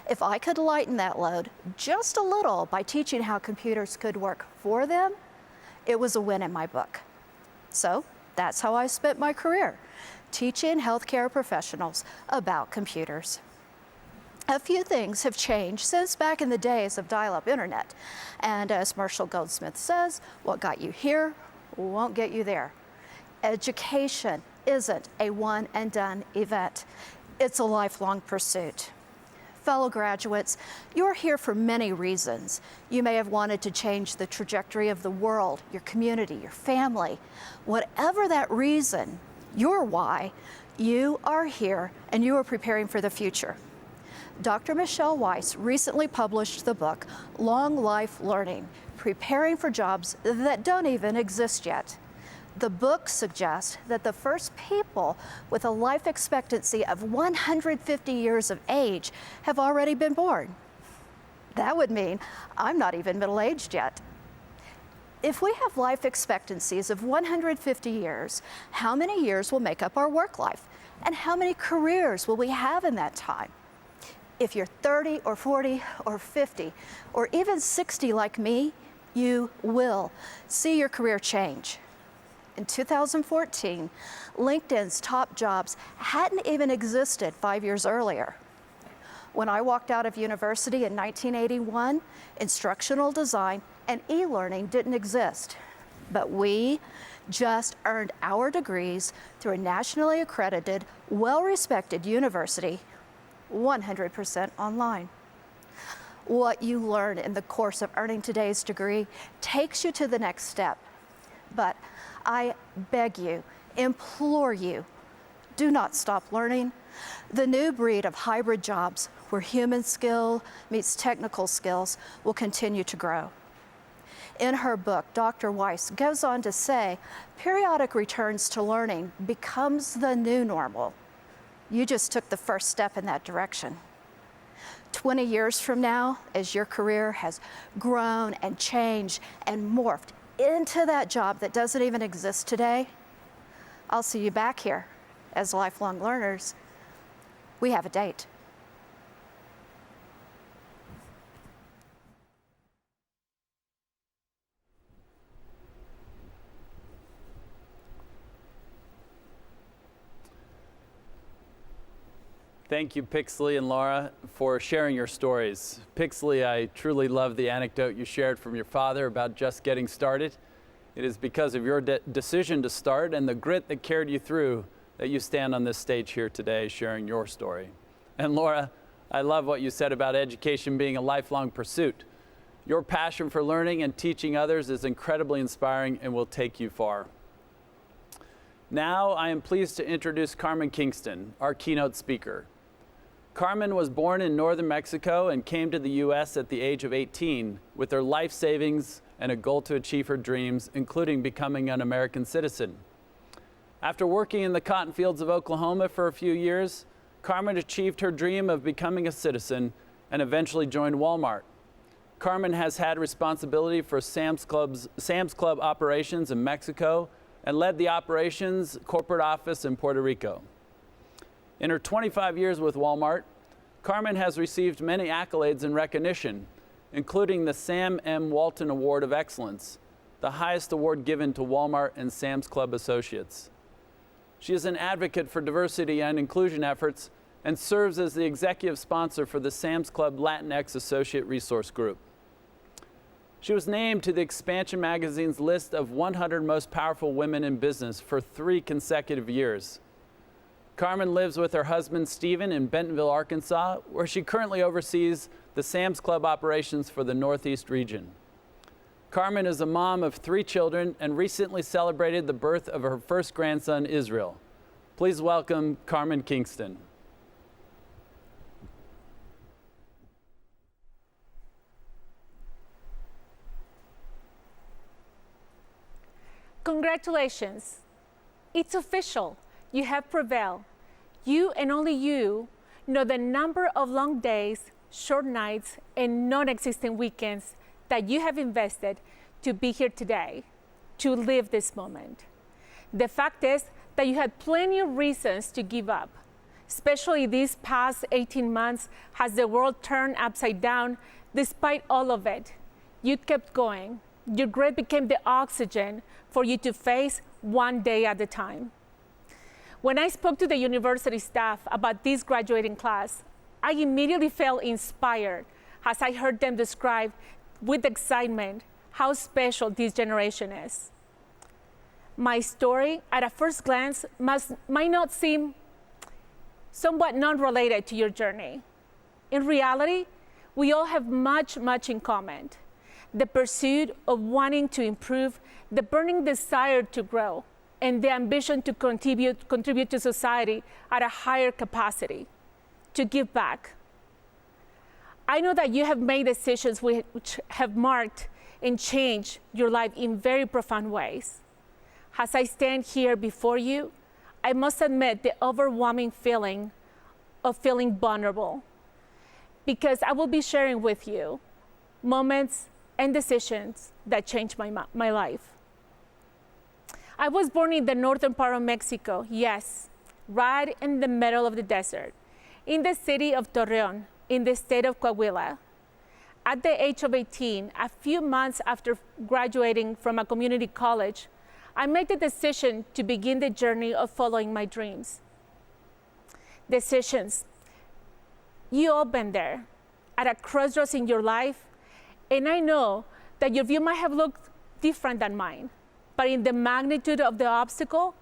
Speaker 1: If I could lighten that load just a little by teaching how computers could work for them, it was a win in my book. So that's how I spent my career, teaching healthcare professionals about computers. A few things have changed since back in the days of dial-up internet. And as Marshall Goldsmith says, what got you here won't get you there. Education isn't a one and done event. It's a lifelong pursuit. Fellow graduates, you're here for many reasons. You may have wanted to change the trajectory of the world, your community, your family. Whatever that reason, your why, you are here and you are preparing for the future. Dr. Michelle Weiss recently published the book, Long Life Learning, Preparing for Jobs That Don't Even Exist Yet. The book suggests that the first people with a life expectancy of 150 years of age have already been born. That would mean I'm not even middle-aged yet. If we have life expectancies of 150 years, how many years will make up our work life? And how many careers will we have in that time? If you're 30 or 40 or 50 or even 60 like me, you will see your career change. In 2014, LinkedIn's top jobs hadn't even existed 5 years earlier. When I walked out of university in 1981, instructional design and e-learning didn't exist. But we just earned our degrees through a nationally accredited, well-respected university, 100% online. What you learn in the course of earning today's degree takes you to the next step. But I beg you, implore you, do not stop learning. The new breed of hybrid jobs where human skill meets technical skills will continue to grow. In her book, Dr. Weiss goes on to say, periodic returns to learning becomes the new normal. You just took the first step in that direction. 20 years from now, as your career has grown and changed and morphed into that job that doesn't even exist today, I'll see you back here as lifelong learners. We have a date.
Speaker 13: Thank you, Pixley and Laura, for sharing your stories. Pixley, I truly love the anecdote you shared from your father about just getting started. It is because of your decision to start and the grit that carried you through that you stand on this stage here today sharing your story. And Laura, I love what you said about education being a lifelong pursuit. Your passion for learning and teaching others is incredibly inspiring and will take you far. Now I am pleased to introduce Carmen Kingston, our keynote speaker. Carmen was born in northern Mexico and came to the U.S. at the age of 18 with her life savings and a goal to achieve her dreams, including becoming an American citizen. After working in the cotton fields of Oklahoma for a few years, Carmen achieved her dream of becoming a citizen and eventually joined Walmart. Carmen has had responsibility for Sam's Club operations in Mexico and led the operations corporate office in Puerto Rico. In her 25 years with Walmart, Carmen has received many accolades and recognition, including the Sam M. Walton Award of Excellence, the highest award given to Walmart and Sam's Club associates. She is an advocate for diversity and inclusion efforts and serves as the executive sponsor for the Sam's Club Latinx Associate Resource Group. She was named to the Expansion magazine's list of 100 most powerful women in business for 3 consecutive years. Carmen lives with her husband, Stephen, in Bentonville, Arkansas, where she currently oversees the Sam's Club operations for the Northeast region. Carmen is a mom of 3 children and recently celebrated the birth of her first grandson, Israel. Please welcome Carmen Kingston.
Speaker 7: Congratulations. It's official. You have prevailed. You and only you know the number of long days, short nights, and non-existent weekends that you have invested to be here today, to live this moment. The fact is that you had plenty of reasons to give up, especially these past 18 months as the world turned upside down. Despite all of it, you kept going. Your grit became the oxygen for you to face one day at a time. When I spoke to the university staff about this graduating class, I immediately felt inspired as I heard them describe with excitement how special this generation is. My story, at a first glance, might not seem somewhat non-related to your journey. In reality, we all have much in common. The pursuit of wanting to improve, the burning desire to grow, and the ambition to contribute to society at a higher capacity, to give back. I know that you have made decisions which have marked and changed your life in very profound ways. As I stand here before you, I must admit the overwhelming feeling of feeling vulnerable, because I will be sharing with you moments, and decisions that changed my life. I was born in the northern part of Mexico, yes, right in the middle of the desert, in the city of Torreon, in the state of Coahuila. At the age of 18, a few months after graduating from a community college, I made the decision to begin the journey of following my dreams. Decisions. You all been there, at a crossroads in your life, and I know that your view might have looked different than mine, but in the magnitude of the obstacle,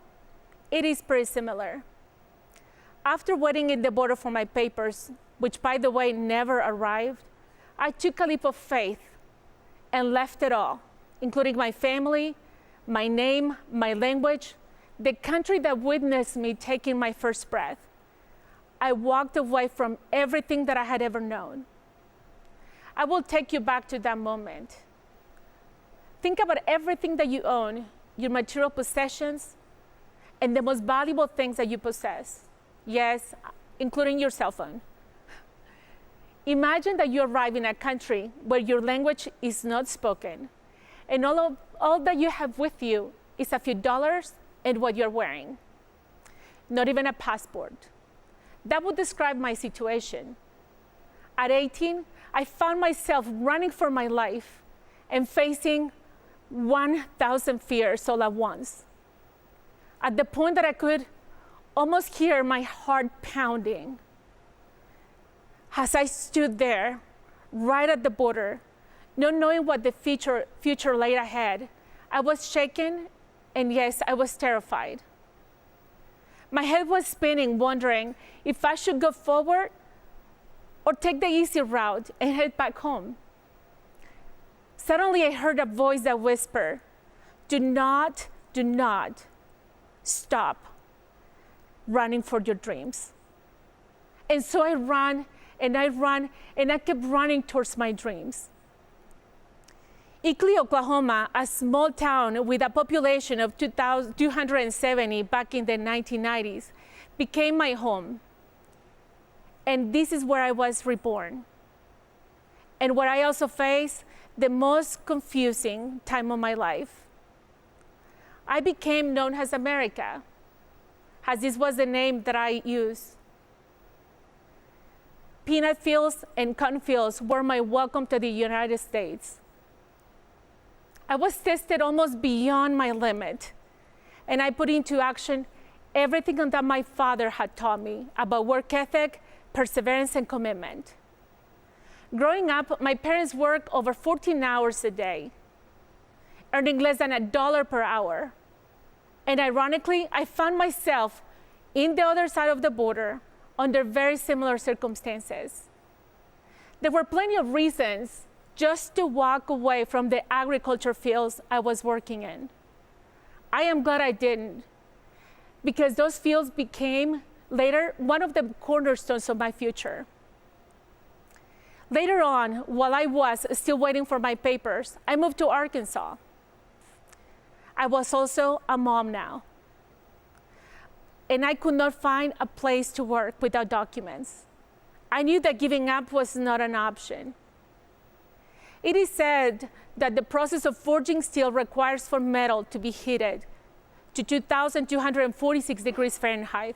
Speaker 7: it is pretty similar. After waiting in the border for my papers, which by the way never arrived, I took a leap of faith and left it all, including my family, my name, my language, the country that witnessed me taking my first breath. I walked away from everything that I had ever known. I will take you back to that moment. Think about everything that you own, your material possessions, and the most valuable things that you possess. Yes, including your cell phone. Imagine that you arrive in a country where your language is not spoken, and all that you have with you is a few dollars and what you're wearing. Not even a passport. That would describe my situation. At 18, I found myself running for my life and facing 1,000 fears all at once. At the point that I could almost hear my heart pounding. As I stood there, right at the border, not knowing what the future lay ahead, I was shaken, and yes, I was terrified. My head was spinning, wondering if I should go forward or take the easy route and head back home. Suddenly, I heard a voice that whispered, do not stop running for your dreams. And so I ran, and I kept running towards my dreams. Eckley, Oklahoma, a small town with a population of 270 back in the 1990s, became my home. And this is where I was reborn. And where I also faced the most confusing time of my life. I became known as America, as this was the name that I used. Peanut fields and cotton fields were my welcome to the United States. I was tested almost beyond my limit, and I put into action everything that my father had taught me about work ethic, perseverance, and commitment. Growing up, my parents worked over 14 hours a day, earning less than $1 per hour. And ironically, I found myself in the other side of the border under very similar circumstances. There were plenty of reasons just to walk away from the agriculture fields I was working in. I am glad I didn't, because those fields became later one of the cornerstones of my future. Later on, while I was still waiting for my papers, I moved to Arkansas. I was also a mom now. And I could not find a place to work without documents. I knew that giving up was not an option. It is said that the process of forging steel requires for metal to be heated to 2,246 degrees Fahrenheit.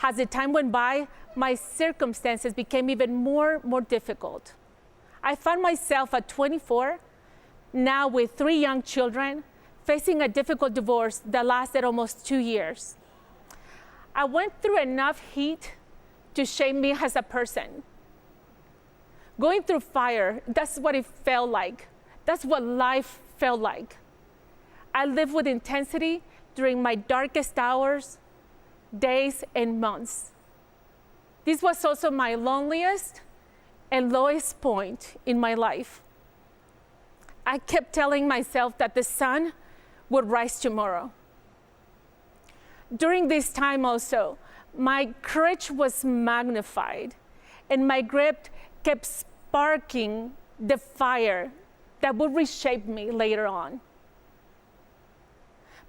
Speaker 7: As the time went by, my circumstances became even more difficult. I found myself at 24, now with 3 young children, facing a difficult divorce that lasted almost 2 years. I went through enough heat to shape me as a person. Going through fire, that's what it felt like. That's what life felt like. I lived with intensity during my darkest hours, days, and months. This was also my loneliest and lowest point in my life. I kept telling myself that the sun would rise tomorrow. During this time also, my courage was magnified, and my grip kept sparking the fire that would reshape me later on.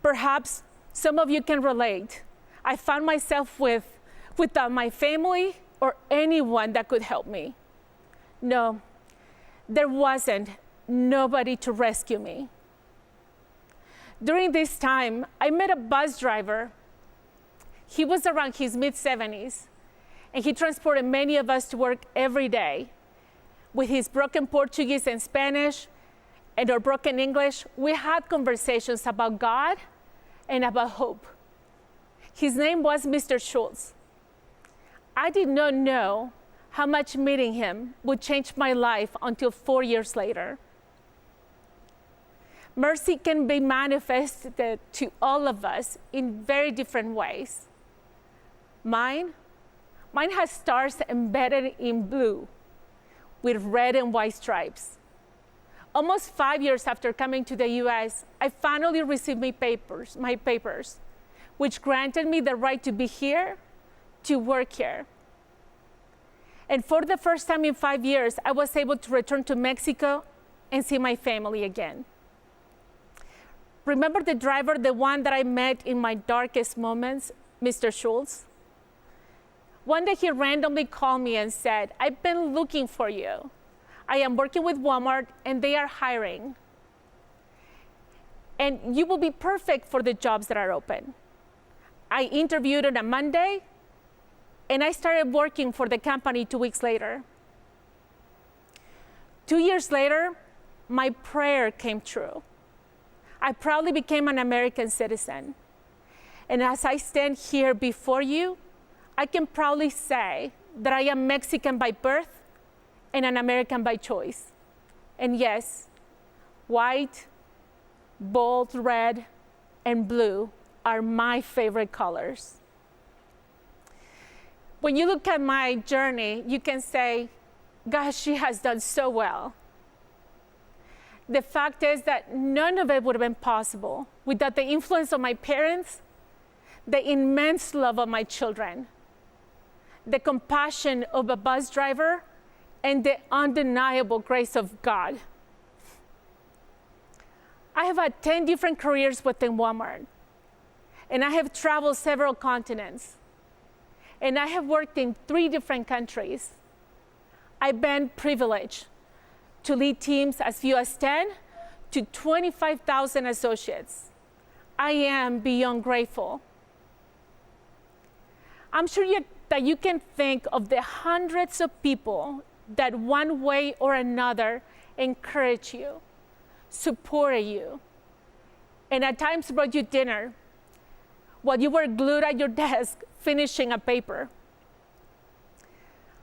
Speaker 7: Perhaps some of you can relate. I found myself without my family or anyone that could help me. No, there wasn't nobody to rescue me. During this time, I met a bus driver. He was around his mid-70s, and he transported many of us to work every day. With his broken Portuguese and Spanish and our broken English, we had conversations about God and about hope. His name was Mr. Schultz. I did not know how much meeting him would change my life until 4 years later. Mercy can be manifested to all of us in very different ways. Mine has stars embedded in blue with red and white stripes. Almost 5 years after coming to the US, I finally received my papers, which granted me the right to be here, to work here. And for the first time in 5 years, I was able to return to Mexico and see my family again. Remember the driver, the one that I met in my darkest moments, Mr. Schultz? One day he randomly called me and said, "I've been looking for you. I am working with Walmart and they are hiring. And you will be perfect for the jobs that are open." I interviewed on a Monday and I started working for the company 2 weeks later. 2 years later, my prayer came true. I proudly became an American citizen. And as I stand here before you, I can proudly say that I am Mexican by birth and an American by choice. And yes, white, bold red, and blue are my favorite colors. When you look at my journey, you can say, gosh, she has done so well. The fact is that none of it would have been possible without the influence of my parents, the immense love of my children, the compassion of a bus driver, and the undeniable grace of God. I have had 10 different careers within Walmart, and I have traveled several continents, and I have worked in 3 different countries. I've been privileged to lead teams as few as 10 to 25,000 associates. I am beyond grateful. I'm sure that you can think of the hundreds of people that one way or another encourage you, supported you, and at times brought you dinner while you were glued at your desk finishing a paper.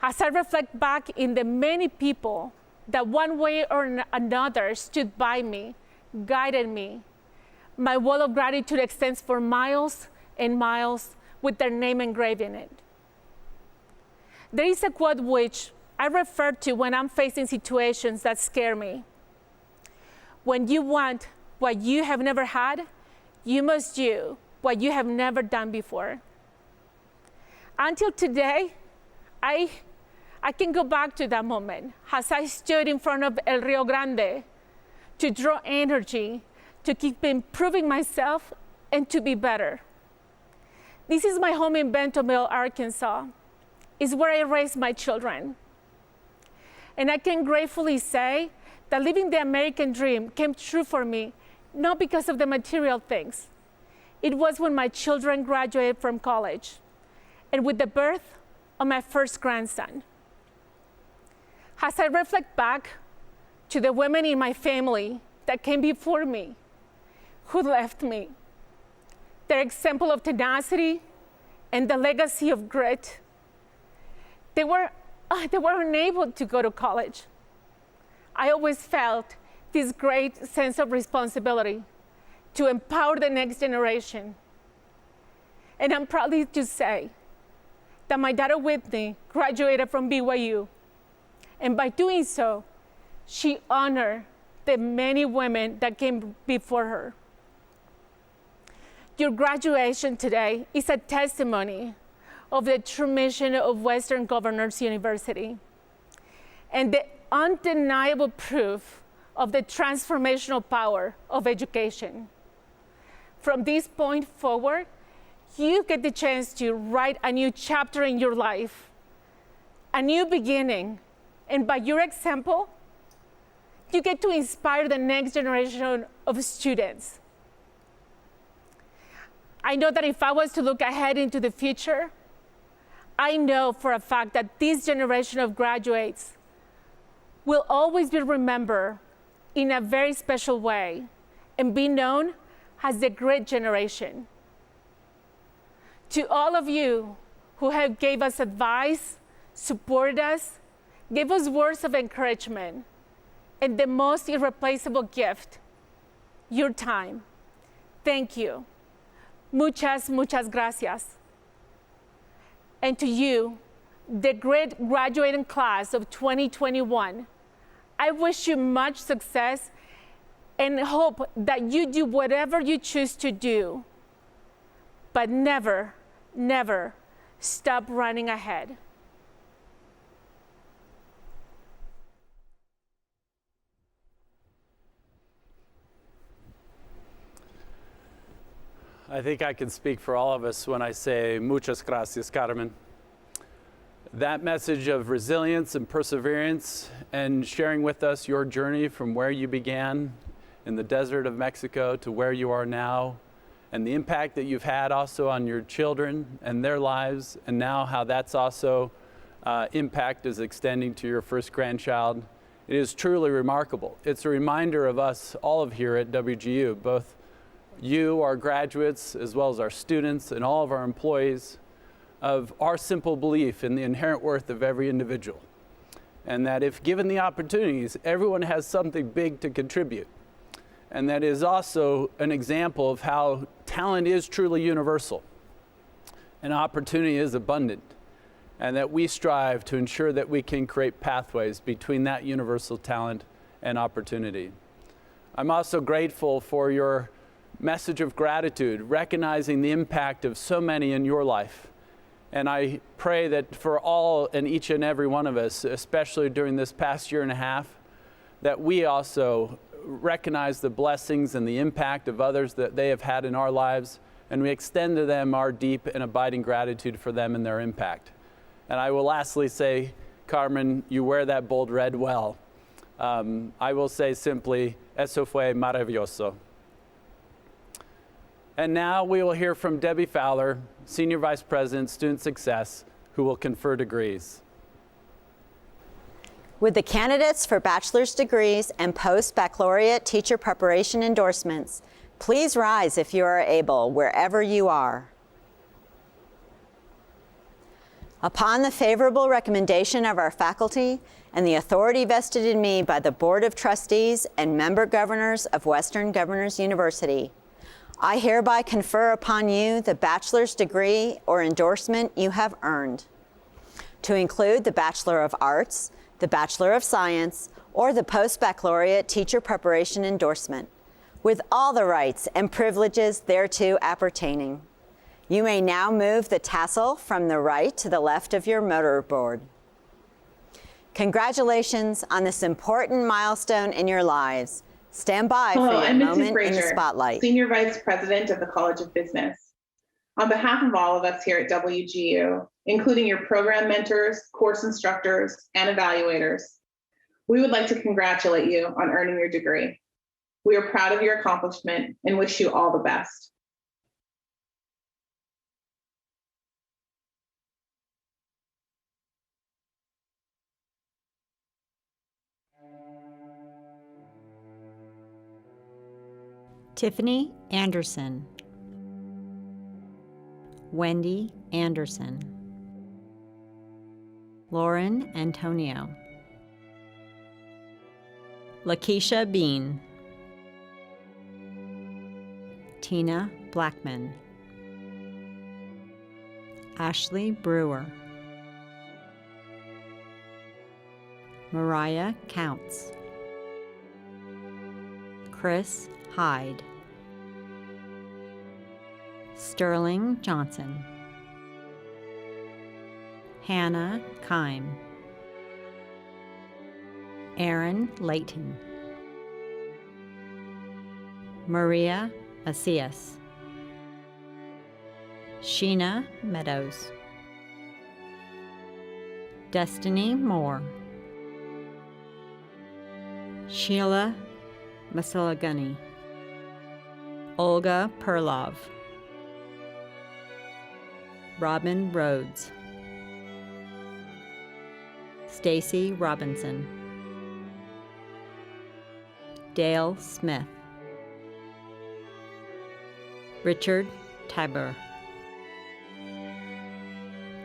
Speaker 7: As I reflect back in the many people that one way or another stood by me, guided me, my wall of gratitude extends for miles and miles with their name engraved in it. There is a quote which I refer to when I'm facing situations that scare me. When you want what you have never had, you must do what you have never done before. Until today, I can go back to that moment as I stood in front of El Rio Grande to draw energy, to keep improving myself, and to be better. This is my home in Bentonville, Arkansas. It's where I raised my children. And I can gratefully say that living the American dream came true for me, not because of the material things. It was when my children graduated from college and with the birth of my first grandson. As I reflect back to the women in my family that came before me, who left me, their example of tenacity and the legacy of grit, they were unable to go to college. I always felt this great sense of responsibility to empower the next generation. And I'm proud to say that my daughter Whitney graduated from BYU. And by doing so, she honored the many women that came before her. Your graduation today is a testimony of the true mission of Western Governors University and the undeniable proof of the transformational power of education. From this point forward, you get the chance to write a new chapter in your life, a new beginning, and by your example, you get to inspire the next generation of students. I know that if I was to look ahead into the future, I know for a fact that this generation of graduates will always be remembered in a very special way and be known as the great generation. To all of you who have gave us advice, supported us, gave us words of encouragement, and the most irreplaceable gift, your time. Thank you. Muchas, muchas gracias. And to you, the great graduating class of 2021, I wish you much success and hope that you do whatever you choose to do, but never, never stop running ahead.
Speaker 13: I think I can speak for all of us when I say muchas gracias, Carmen. That message of resilience and perseverance and sharing with us your journey from where you began in the desert of Mexico to where you are now, and the impact that you've had also on your children and their lives, and now how that's also impact is extending to your first grandchild. It is truly remarkable. It's a reminder of us all of here at WGU, both you, our graduates, as well as our students and all of our employees, of our simple belief in the inherent worth of every individual. And that if given the opportunities, everyone has something big to contribute. And that is also an example of how talent is truly universal and opportunity is abundant. And that we strive to ensure that we can create pathways between that universal talent and opportunity. I'm also grateful for your message of gratitude, recognizing the impact of so many in your life. And I pray that for all and each and every one of us, especially during this past year and a half, that we also recognize the blessings and the impact of others that they have had in our lives, and we extend to them our deep and abiding gratitude for them and their impact. And I will lastly say, Carmen, you wear that bold red well. I will say simply, eso fue maravilloso. And now we will hear from Debbie Fowler, Senior Vice President, Student Success, who will confer degrees.
Speaker 9: With the candidates for bachelor's degrees and post-baccalaureate teacher preparation endorsements, please rise if you are able, wherever you are. Upon the favorable recommendation of our faculty and the authority vested in me by the Board of Trustees and member governors of Western Governors University, I hereby confer upon you the bachelor's degree or endorsement you have earned, to include the Bachelor of Arts, the Bachelor of Science, or the Post-Baccalaureate Teacher Preparation endorsement, with all the rights and privileges thereto appertaining. You may now move the tassel from the right to the left of your motorboard. Congratulations on this important milestone in your lives. Stand by for your moment in the spotlight.
Speaker 10: Senior Vice President of the College of Business. On behalf of all of us here at WGU, including your program mentors, course instructors, and evaluators, we would like to congratulate you on earning your degree. We are proud of your accomplishment and wish you all the best.
Speaker 11: Tiffany Anderson. Wendy Anderson. Lauren Antonio. Lakeisha Bean. Tina Blackman. Ashley Brewer. Mariah Counts. Chris Hyde. Sterling Johnson. Hannah Kime. Aaron Layton. Maria Macias. Sheena Meadows. Destiny Moore. Sheila Masilaguni, Olga Perlov, Robin Rhodes, Stacy Robinson, Dale Smith, Richard Tiber,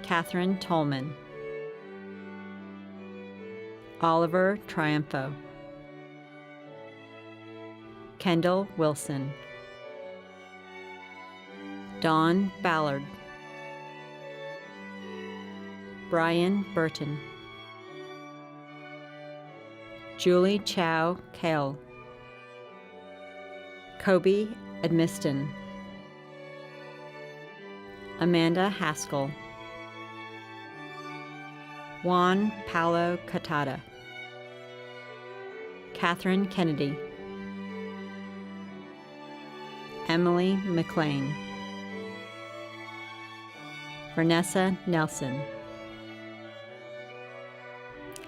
Speaker 11: Catherine Tolman, Oliver Triumpho, Kendall Wilson, Dawn Ballard, Brian Burton, Julie Chow Kale, Kobe Edmiston, Amanda Haskell, Juan Paulo Catada, Catherine Kennedy, Emily McLean, Vanessa Nelson,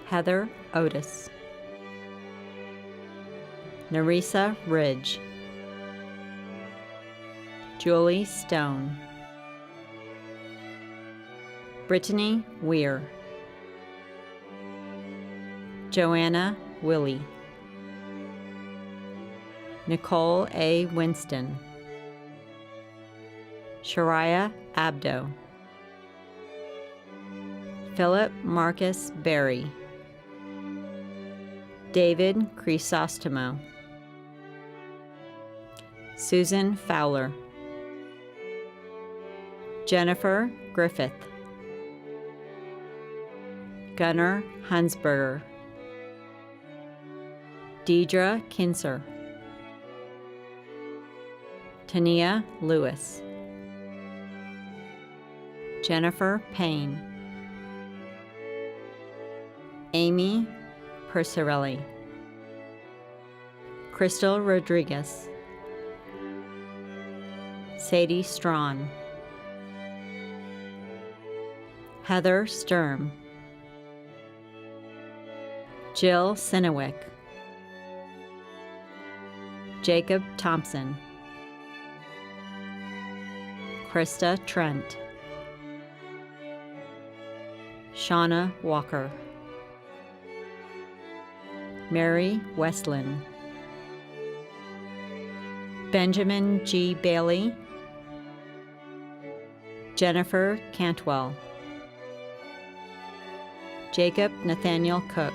Speaker 11: Heather Otis, Nerissa Ridge, Julie Stone, Brittany Weir, Joanna Willie, Nicole A. Winston, Shariah Abdo, Philip Marcus Berry, David Crisostomo, Susan Fowler, Jennifer Griffith, Gunnar Hansberger, Deidre Kinser, Tania Lewis, Jennifer Payne, Amy Percerelli, Crystal Rodriguez, Sadie Strawn, Heather Sturm, Jill Sinowick, Jacob Thompson, Krista Trent, Shauna Walker, Mary Westlin, Benjamin G. Bailey, Jennifer Cantwell, Jacob Nathaniel Cook,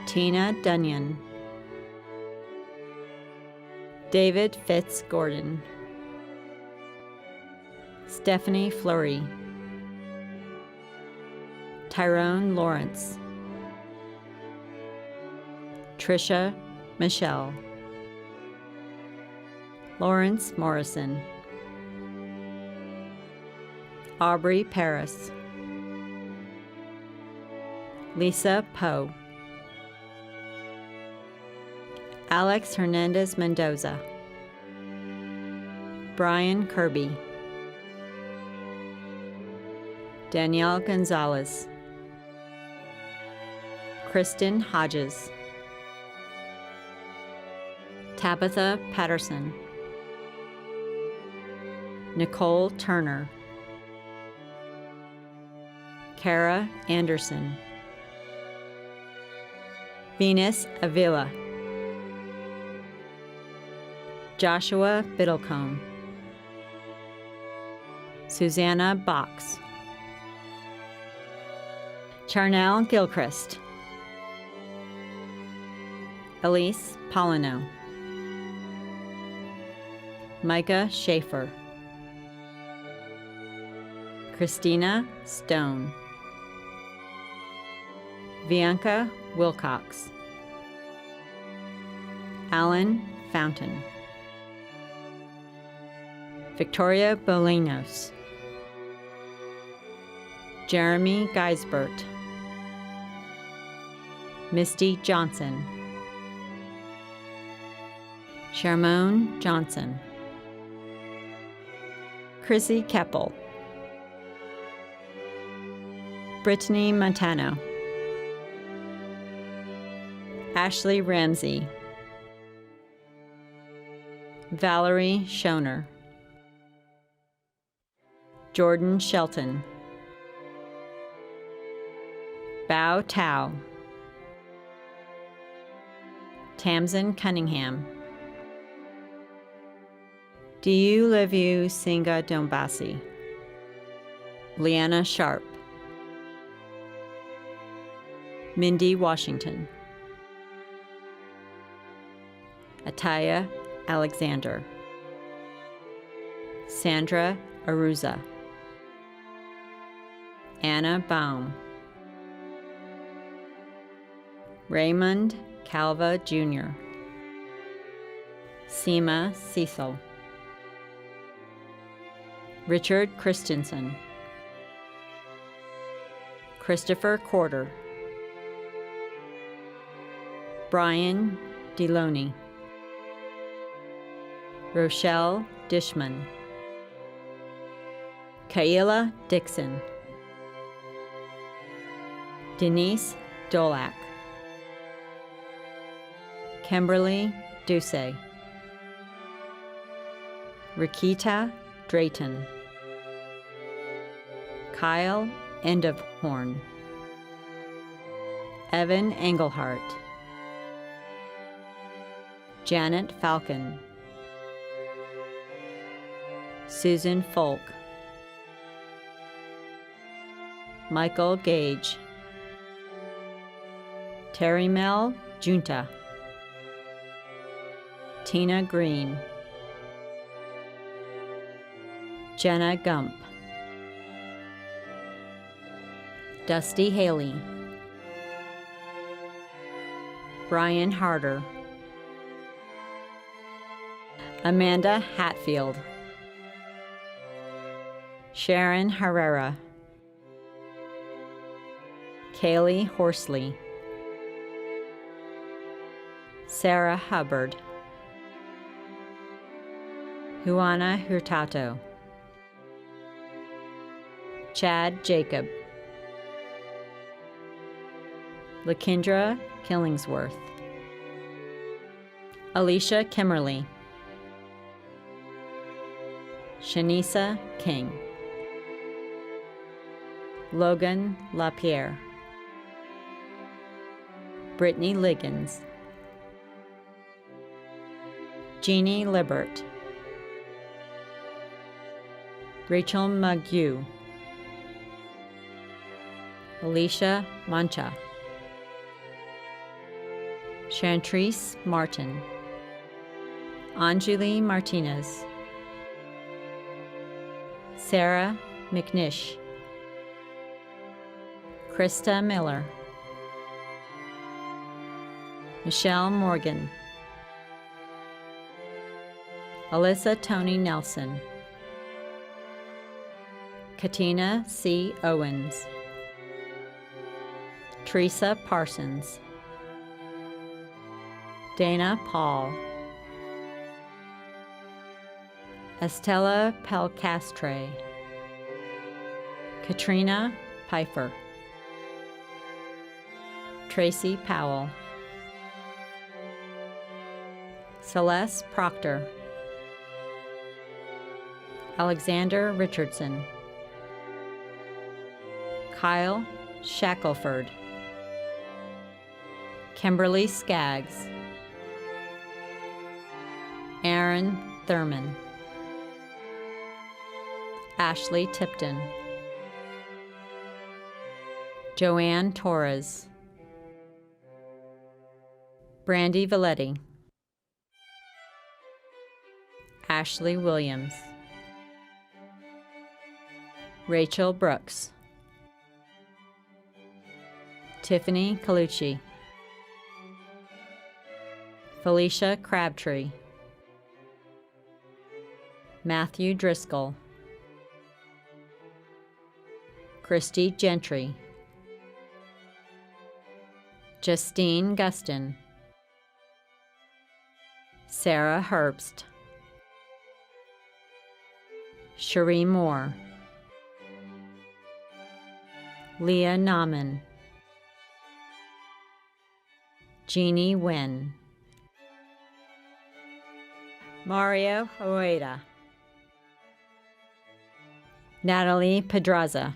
Speaker 11: Tina Dunyan, David Fitz Gordon, Stephanie Fleury, Tyrone Lawrence, Trisha Michelle, Lawrence Morrison, Aubrey Paris, Lisa Poe, Alex Hernandez Mendoza, Brian Kirby, Danielle Gonzalez, Kristen Hodges, Tabitha Patterson, Nicole Turner, Kara Anderson, Venus Avila, Joshua Biddlecombe, Susanna Box, Charnel Gilchrist, Elise Polino, Micah Schaefer, Christina Stone, Bianca Wilcox, Alan Fountain, Victoria Bolinos, Jeremy Geisbert, Misty Johnson, Sharmone Johnson, Chrissy Keppel, Brittany Montano, Ashley Ramsey, Valerie Schoner, Jordan Shelton, Bao Tao, Tamsin Cunningham, Diu Liviu Singa Dombasi, Leanna Sharp, Mindy Washington, Ataya Alexander, Sandra Aruza, Anna Baum, Raymond Calva Jr., Seema Cecil, Richard Christensen, Christopher Corder, Brian Deloney, Rochelle Dishman, Kaila Dixon, Denise Dolak, Kimberly Duce, Rikita Drayton, Kyle Endofhorn, Evan Engelhart, Janet Falcon, Susan Folk, Michael Gage, Terry Mel Junta, Tina Green, Jenna Gump, Dusty Haley, Brian Harder, Amanda Hatfield, Sharon Herrera, Kaylee Horsley, Sarah Hubbard, Juana Hurtado, Chad Jacob, Lakendra Killingsworth, Alicia Kimmerly, Shanisa King, Logan LaPierre, Brittany Liggins, Jeannie Libert, Rachel Mague, Alicia Mancha, Chantrice Martin, Anjali Martinez, Sarah McNish, Krista Miller, Michelle Morgan, Alyssa Tony Nelson, Katina C. Owens, Teresa Parsons, Dana Paul, Estella Pelcastre, Katrina Pfeiffer, Tracy Powell, Celeste Proctor, Alexander Richardson, Kyle Shackelford, Kimberly Skaggs, Aaron Thurman, Ashley Tipton, Joanne Torres, Brandy Valetti, Ashley Williams, Rachel Brooks, Tiffany Colucci, Felicia Crabtree, Matthew Driscoll, Christy Gentry, Justine Gustin, Sarah Herbst, Cherie Moore, Leah Nauman, Jeannie Nguyen, Mario Hueda, Natalie Pedraza,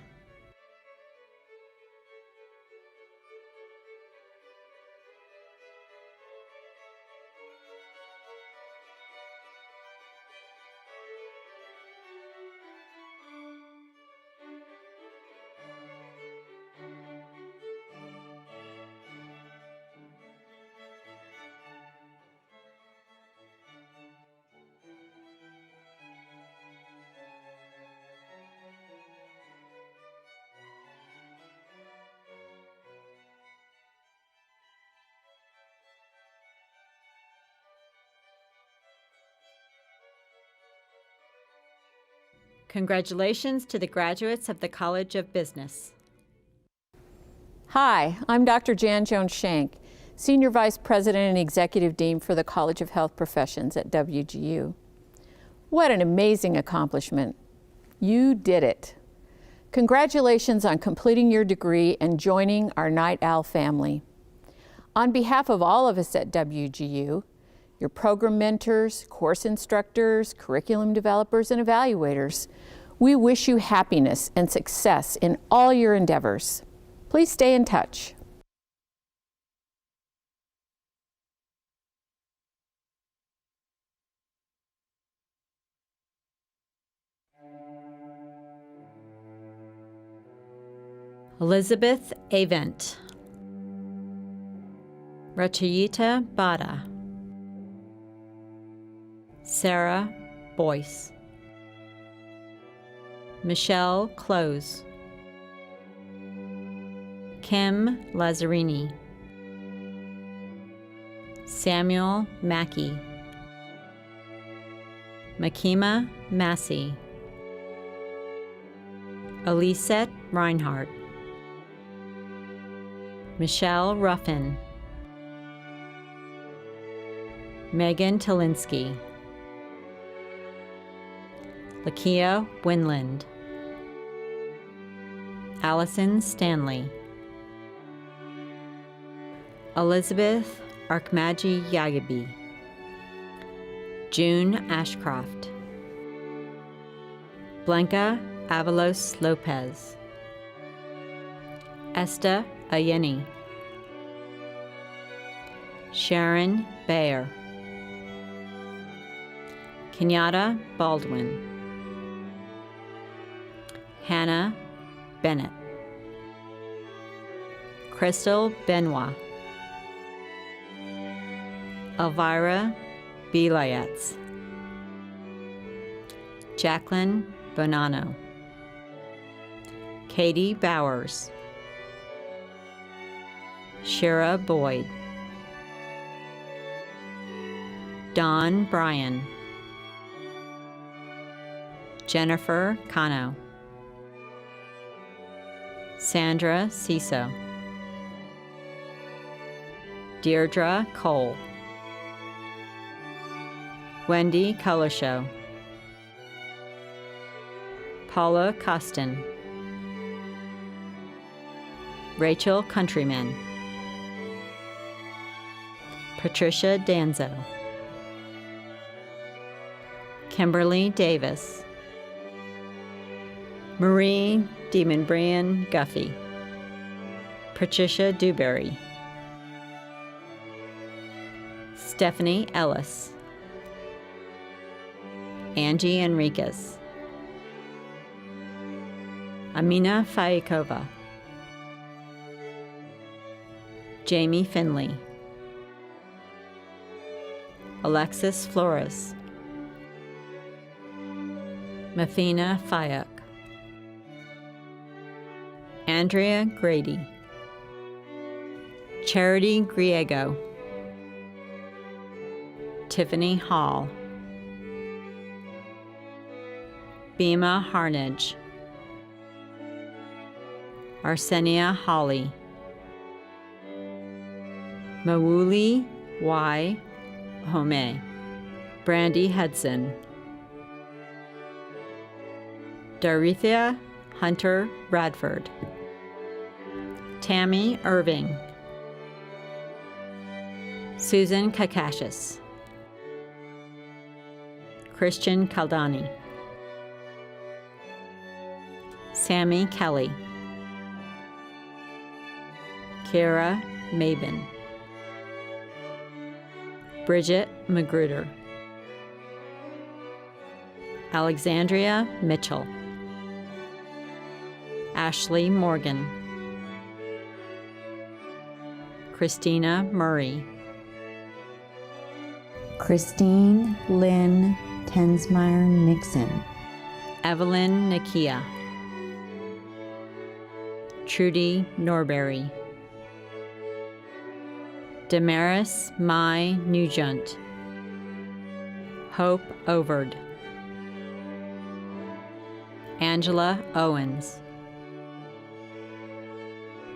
Speaker 11: Congratulations to the graduates of the College of Business.
Speaker 12: Hi, I'm Dr. Jan Jones-Shank, Senior Vice President and Executive Dean for the College of Health Professions at WGU. What an amazing accomplishment. You did it. Congratulations on completing your degree and joining our Night Owl family. On behalf of all of us at WGU, your program mentors, course instructors, curriculum developers, and evaluators, we wish you happiness and success in all your endeavors. Please stay in touch.
Speaker 11: Elizabeth Avent, Rachayita Bada, Sarah Boyce, Michelle Close, Kim Lazzarini, Samuel Mackey, Makima Massey, Elisette Reinhardt, Michelle Ruffin, Megan Talinsky, Lakia Winland, Allison Stanley, Elizabeth Arkmaji Yagabi, June Ashcroft, Blanca Avalos Lopez, Esta Ayeni, Sharon Bayer, Kenyatta Baldwin, Hannah Bennett, Crystal Benoit, Elvira Belayetz, Jacqueline Bonanno, Katie Bowers, Shira Boyd, Don Bryan, Jennifer Cano, Sandra Ciso, Deirdre Cole, Wendy Coloshow, Paula Costin, Rachel Countryman, Patricia Danzo, Kimberly Davis, Marie Demonbrian Guffey, Patricia Dewberry, Stephanie Ellis, Angie Enriquez, Amina Faikova, Jamie Finley, Alexis Flores, Mathina Fayok, Andrea Grady, Charity Griego, Tiffany Hall, Bima Harnage, Arsenia Holly, Mawuli Y. Home, Brandy Hudson, Darithia Hunter Radford, Tammy Irving, Susan Kakashis, Christian Caldani, Sammy Kelly, Kara Mabin, Bridget Magruder, Alexandria Mitchell, Ashley Morgan, Christina Murray,
Speaker 14: Christine Lynn Tensmeyer Nixon,
Speaker 11: Evelyn Nakia, Trudy Norberry, Damaris Mai Nugent, Hope Overd, Angela Owens,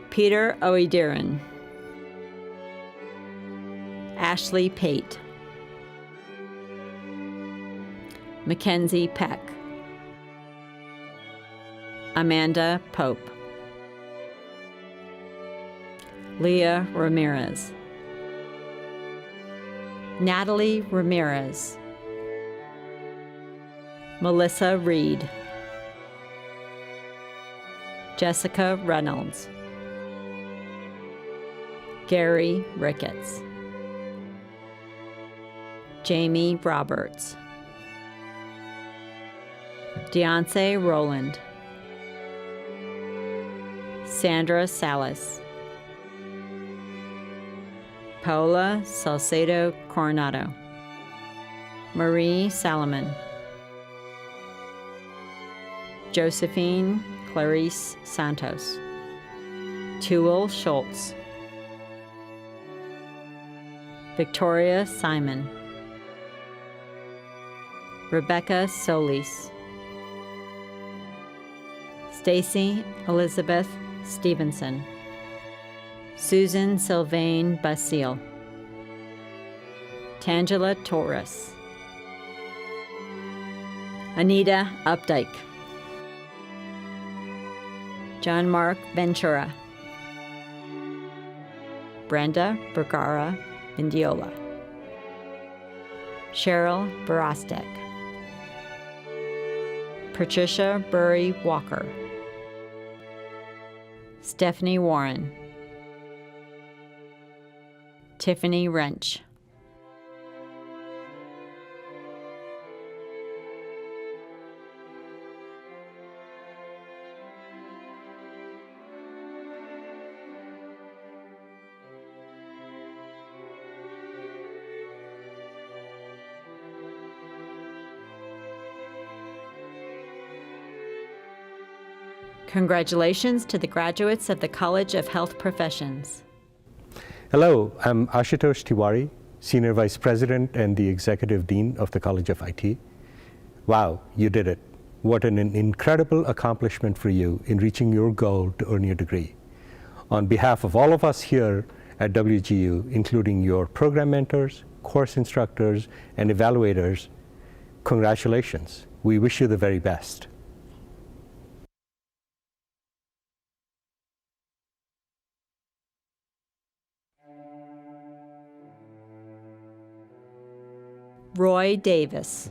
Speaker 11: Peter Oediran, Ashley Pate, Mackenzie Peck, Amanda Pope, Leah Ramirez, Natalie Ramirez, Melissa Reed, Jessica Reynolds, Gary Ricketts, Jamie Roberts, Deontay Rowland, Sandra Salas, Paola Salcedo Coronado, Marie Salomon, Josephine Clarice Santos, Tuel Schultz, Victoria Simon, Rebecca Solis, Stacy Elizabeth Stevenson, Susan Sylvain Basile, Tangela Torres, Anita Updike, John Mark Ventura, Brenda Vergara Mendiola, Cheryl Barostek, Patricia Burry Walker, Stephanie Warren, Tiffany Wrench, Congratulations to the graduates of the College of Health Professions.
Speaker 15: Hello, I'm Ashutosh Tiwari, Senior Vice President and the Executive Dean of the College of IT. Wow, you did it. What an incredible accomplishment for you in reaching your goal to earn your degree. On behalf of all of us here at WGU, including your program mentors, course instructors, and evaluators, congratulations. We wish you the very best.
Speaker 11: Roy Davis,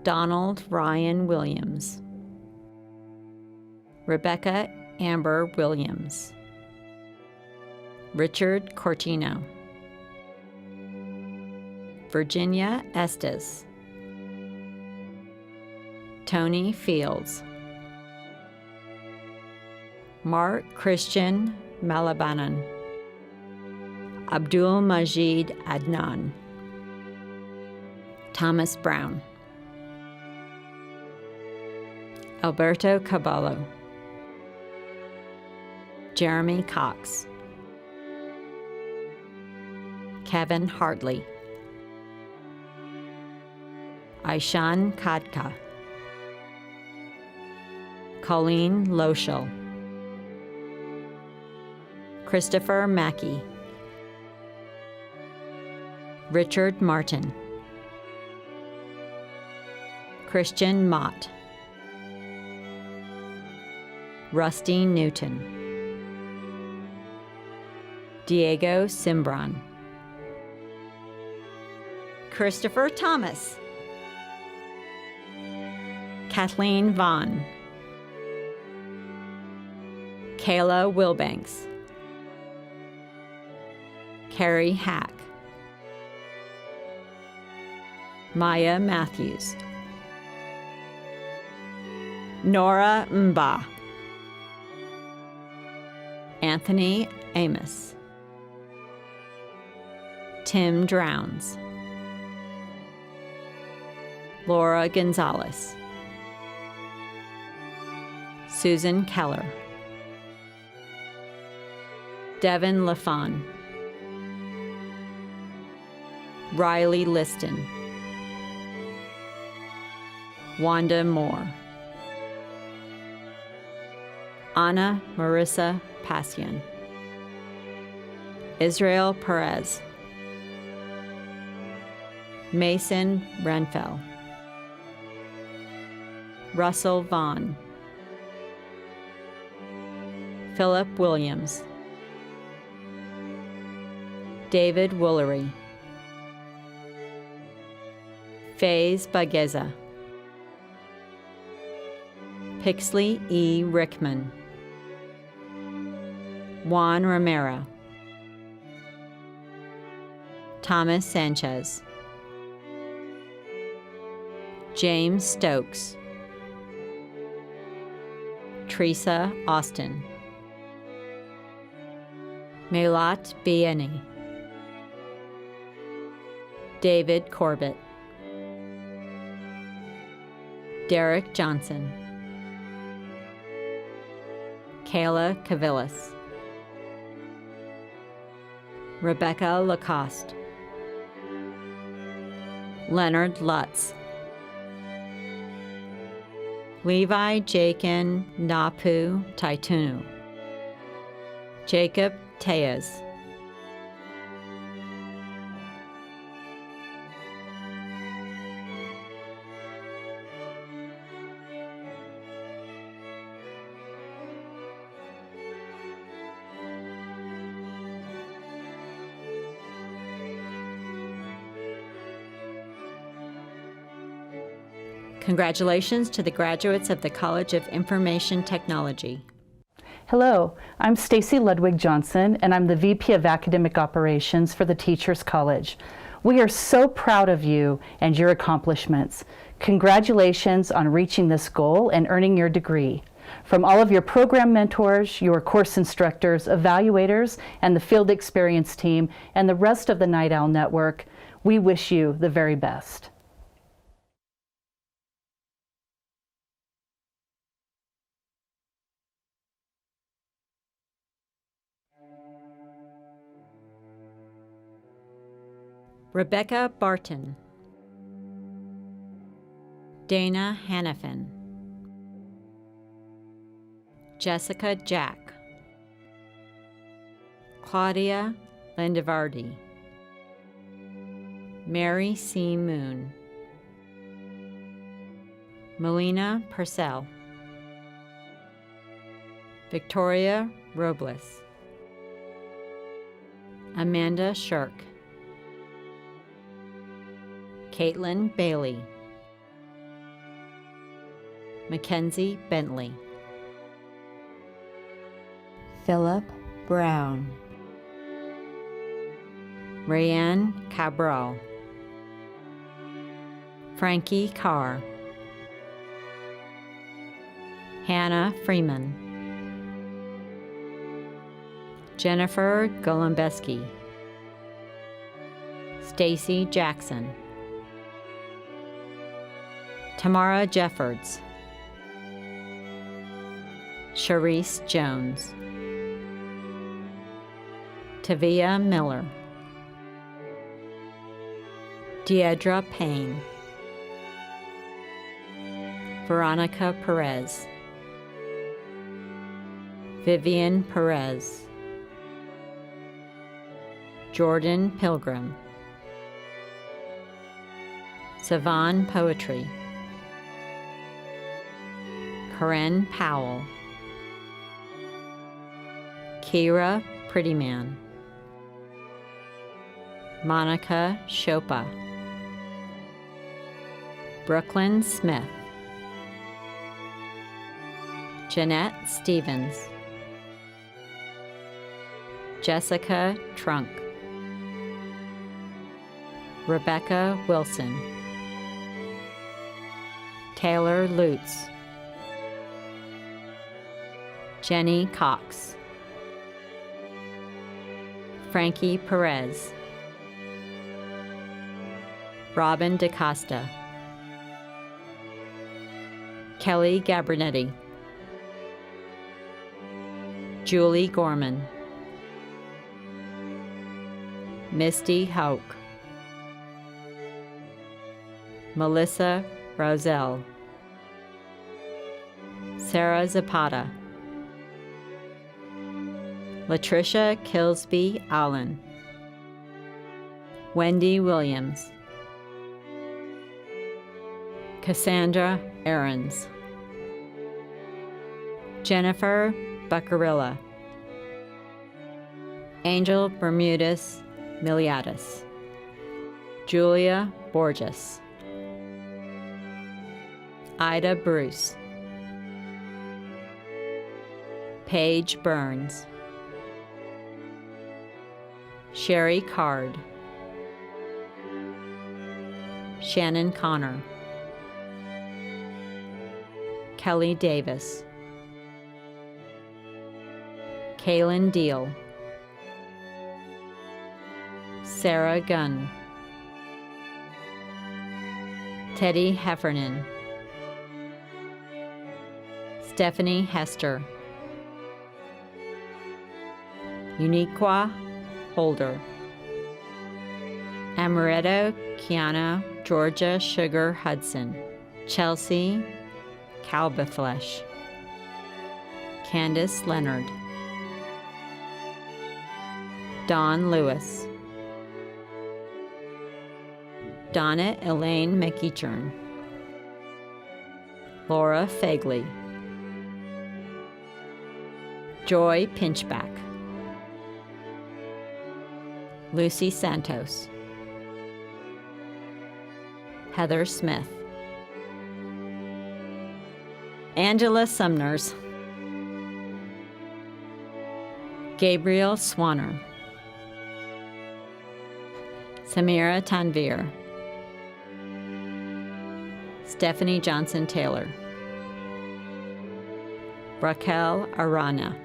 Speaker 11: Donald Ryan Williams, Rebecca Amber Williams, Richard Cortino, Virginia Estes, Tony Fields, Mark Christian Malabanan, Abdul Majid Adnan, Thomas Brown, Alberto Caballo, Jeremy Cox, Kevin Hartley, Aishan Kadka, Colleen Loschel, Christopher Mackey, Richard Martin, Christian Mott, Rusty Newton, Diego Simbron,
Speaker 9: Christopher Thomas,
Speaker 11: Kathleen Vaughn, Kayla Wilbanks, Carrie Hack, Maya Matthews,
Speaker 9: Nora Mba,
Speaker 11: Anthony Amos, Tim Drowns, Laura Gonzalez, Susan Keller, Devin LaFawn, Riley Liston, Wanda Moore, Anna Marissa Passian, Israel Perez, Mason Renfell, Russell Vaughn, Philip Williams, David Woolery, Faze Bageza, Pixley E. Rickman, Juan Romero, Thomas Sanchez, James Stokes, Teresa Austin, Melat Bieni, David Corbett, Derek Johnson, Kayla Cavillas, Rebecca Lacoste, Leonard Lutz, Levi Jakin Napu Taitunu, Jacob Tejas, Congratulations to the graduates of the College of Information Technology.
Speaker 4: Hello, I'm Stacy Ludwig Johnson, and I'm the VP of Academic Operations for the Teachers College. We are so proud of you and your accomplishments. Congratulations on reaching this goal and earning your degree. From all of your program mentors, your course instructors, evaluators, and the field experience team, and the rest of the Night Owl Network, we wish you the very best.
Speaker 11: Rebecca Barton, Dana Hannafin, Jessica Jack, Claudia Lindevardi, Mary C. Moon, Melina Purcell, Victoria Robles, Amanda Shirk, Caitlin Bailey, Mackenzie Bentley,
Speaker 14: Philip Brown,
Speaker 11: Rayanne Cabral, Frankie Carr, Hannah Freeman, Jennifer Golombeski, Stacy Jackson, Tamara Jeffords, Sharice Jones, Tavia Miller, Deidra Payne, Veronica Perez, Vivian Perez, Jordan Pilgrim, Savan Poetry, Corinne Powell, Kira Prettyman, Monica Chopa, Brooklyn Smith, Jeanette Stevens, Jessica Trunk, Rebecca Wilson, Taylor Lutz, Jenny Cox, Frankie Perez, Robin DaCosta, Kelly Gabrinetti, Julie Gorman, Misty Hauk, Melissa Roselle, Sarah Zapata, Latricia Kilsby Allen, Wendy Williams, Cassandra Aarons, Jennifer Buccarilla, Angel Bermudez Miliatis, Julia Borges, Ida Bruce, Paige Burns, Sherry Card, Shannon Connor, Kelly Davis, Kaylin Deal, Sarah Gunn, Teddy Heffernan, Stephanie Hester, Uniqua Holder, Amaretto Kiana Georgia Sugar Hudson, Chelsea Calbaflesh, Candace Leonard, Dawn Lewis, Donna Elaine McEachern, Laura Fagley, Joy Pinchback, Lucy Santos, Heather Smith, Angela Sumners, Gabriel Swanner, Samira Tanvir, Stephanie Johnson Taylor, Raquel Arana,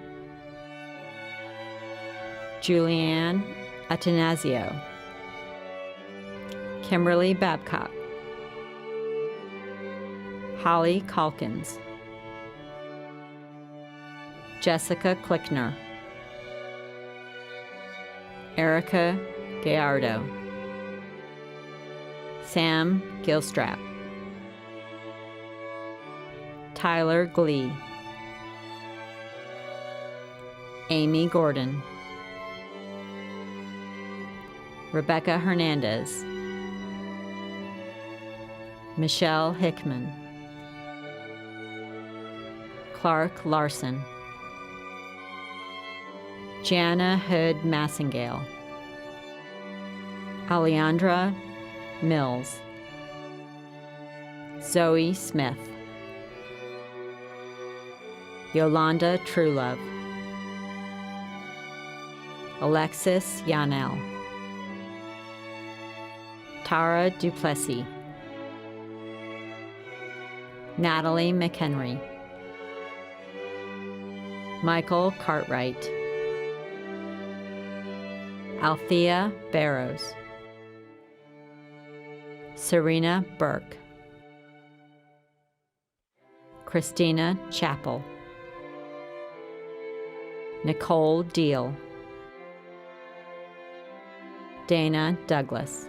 Speaker 11: Julianne Atanasio, Kimberly Babcock, Holly Calkins, Jessica Klickner, Erica Gallardo, Sam Gilstrap, Tyler Glee, Amy Gordon, Rebecca Hernandez, Michelle Hickman, Clark Larson, Jana Hood Massingale, Alejandra Mills, Zoe Smith, Yolanda Truelove, Alexis Yanel, Tara Duplessis, Natalie McHenry, Michael Cartwright, Althea Barrows, Serena Burke, Christina Chappell, Nicole Deal, Dana Douglas,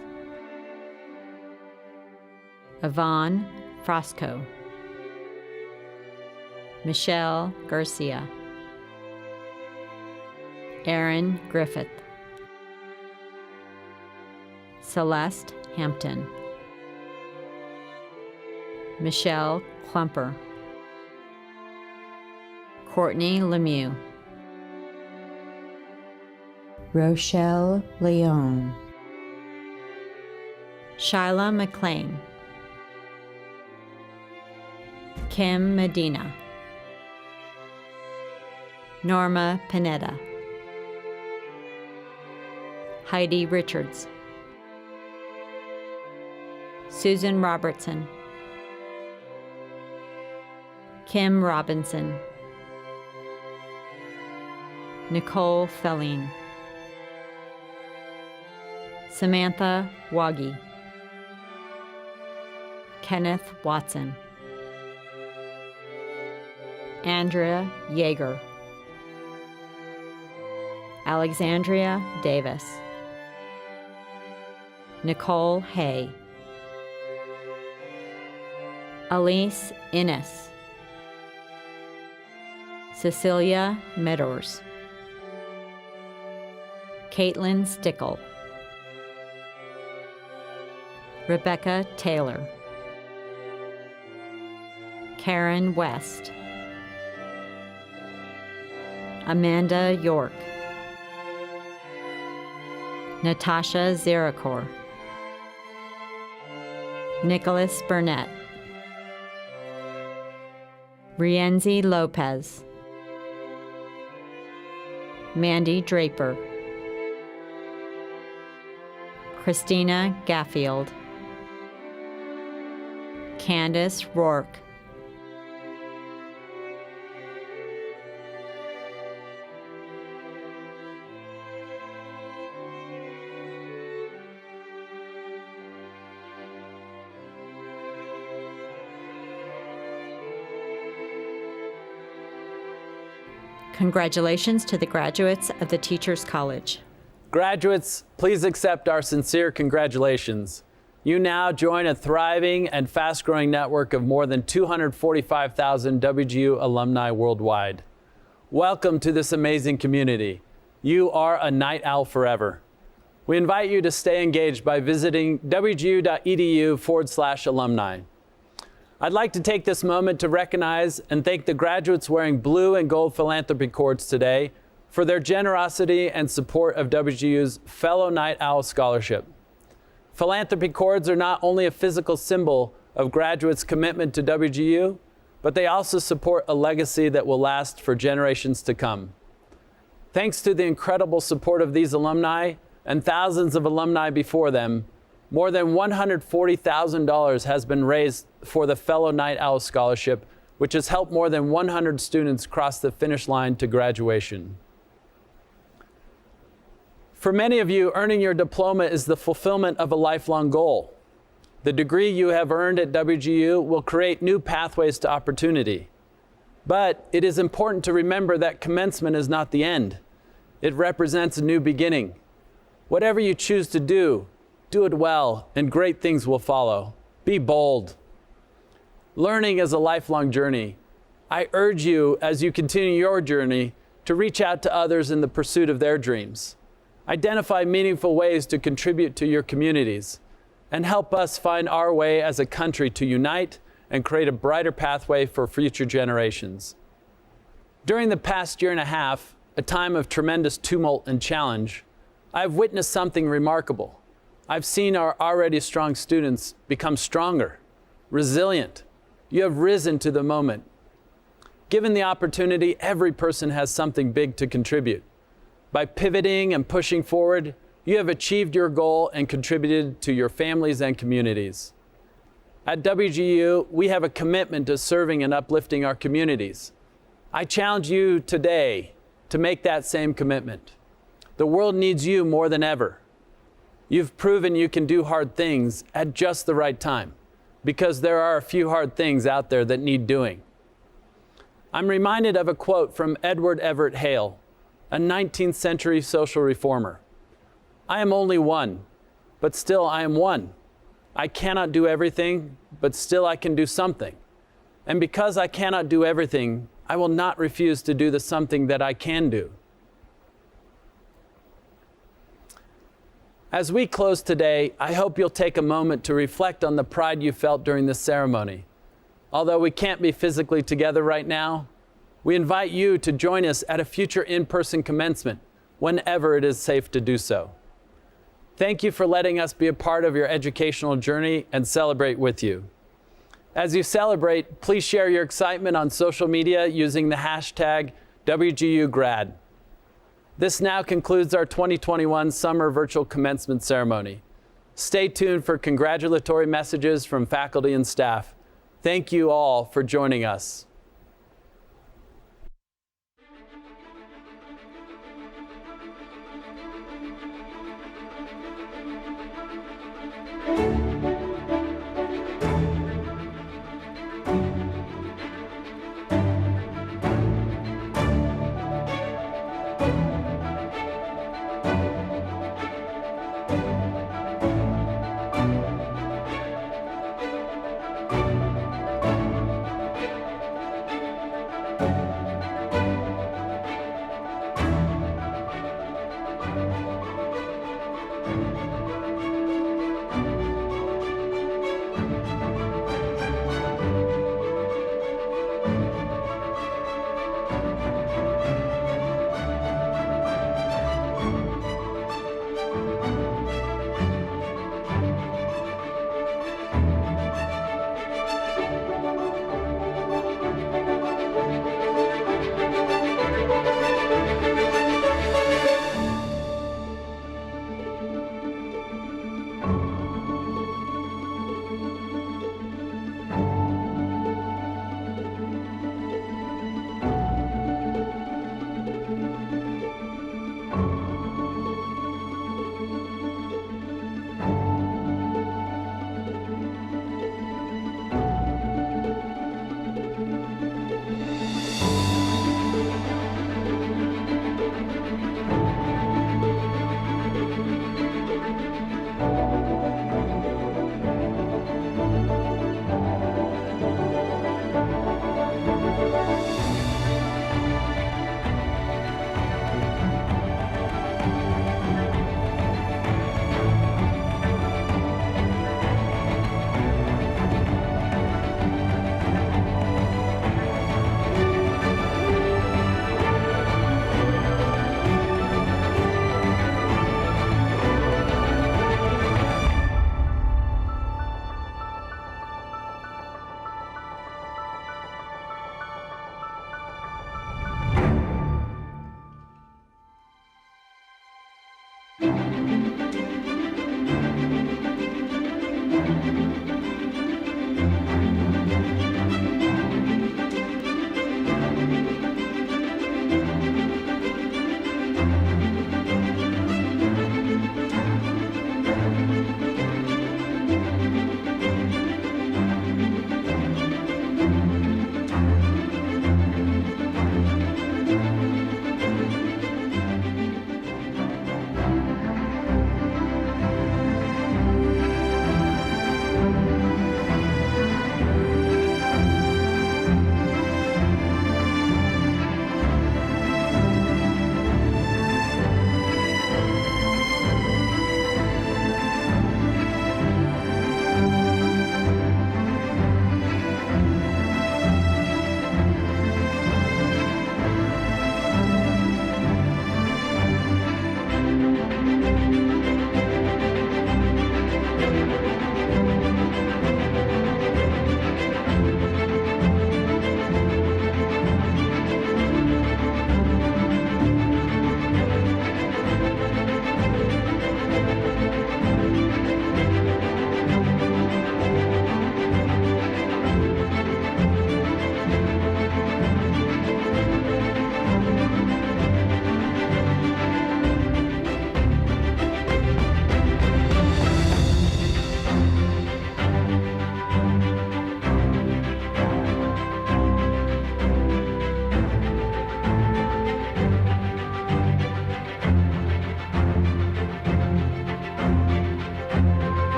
Speaker 11: Yvonne Frosco, Michelle Garcia, Erin Griffith, Celeste Hampton, Michelle Klumper, Courtney Lemieux,
Speaker 14: Rochelle Leon,
Speaker 11: Shyla McLean, Kim Medina, Norma Pineda, Heidi Richards, Susan Robertson, Kim Robinson, Nicole Felline, Samantha Waggy, Kenneth Watson, Andrea Yeager, Alexandria Davis, Nicole Hay, Elise Innes, Cecilia Meadors, Caitlin Stickle, Rebecca Taylor, Karen West, Amanda York, Natasha Zirakor, Nicholas Burnett, Rienzi Lopez, Mandy Draper, Christina Gaffield, Candace Rourke, Congratulations to the graduates of the Teachers College.
Speaker 13: Graduates, please accept our sincere congratulations. You now join a thriving and fast-growing network of more than 245,000 WGU alumni worldwide. Welcome to this amazing community. You are a night owl forever. We invite you to stay engaged by visiting wgu.edu/alumni. I'd like to take this moment to recognize and thank the graduates wearing blue and gold philanthropy cords today for their generosity and support of WGU's Fellow Night Owl Scholarship. Philanthropy cords are not only a physical symbol of graduates' commitment to WGU, but they also support a legacy that will last for generations to come. Thanks to the incredible support of these alumni and thousands of alumni before them, more than $140,000 has been raised for the Fellow Night Owl Scholarship, which has helped more than 100 students cross the finish line to graduation. For many of you, earning your diploma is the fulfillment of a lifelong goal. The degree you have earned at WGU will create new pathways to opportunity. But it is important to remember that commencement is not the end. It represents a new beginning. Whatever you choose to do it well, and great things will follow. Be bold. Learning is a lifelong journey. I urge you, as you continue your journey, to reach out to others in the pursuit of their dreams. Identify meaningful ways to contribute to your communities, and help us find our way as a country to unite and create a brighter pathway for future generations. During the past year and a half, a time of tremendous tumult and challenge, I've witnessed something remarkable. I've seen our already strong students become stronger, resilient. You have risen to the moment. Given the opportunity, every person has something big to contribute. By pivoting and pushing forward, you have achieved your goal and contributed to your families and communities. At WGU, we have a commitment to serving and uplifting our communities. I challenge you today to make that same commitment. The world needs you more than ever. You've proven you can do hard things at just the right time, because there are a few hard things out there that need doing. I'm reminded of a quote from Edward Everett Hale, a 19th century social reformer. I am only one, but still I am one. I cannot do everything, but still I can do something. And because I cannot do everything, I will not refuse to do the something that I can do. As we close today, I hope you'll take a moment to reflect on the pride you felt during this ceremony. Although we can't be physically together right now, we invite you to join us at a future in-person commencement whenever it is safe to do so. Thank you for letting us be a part of your educational journey and celebrate with you. As you celebrate, please share your excitement on social media using the hashtag WGUGrad. This now concludes our 2021 Summer Virtual Commencement Ceremony. Stay tuned for congratulatory messages from faculty and staff. Thank you all for joining us.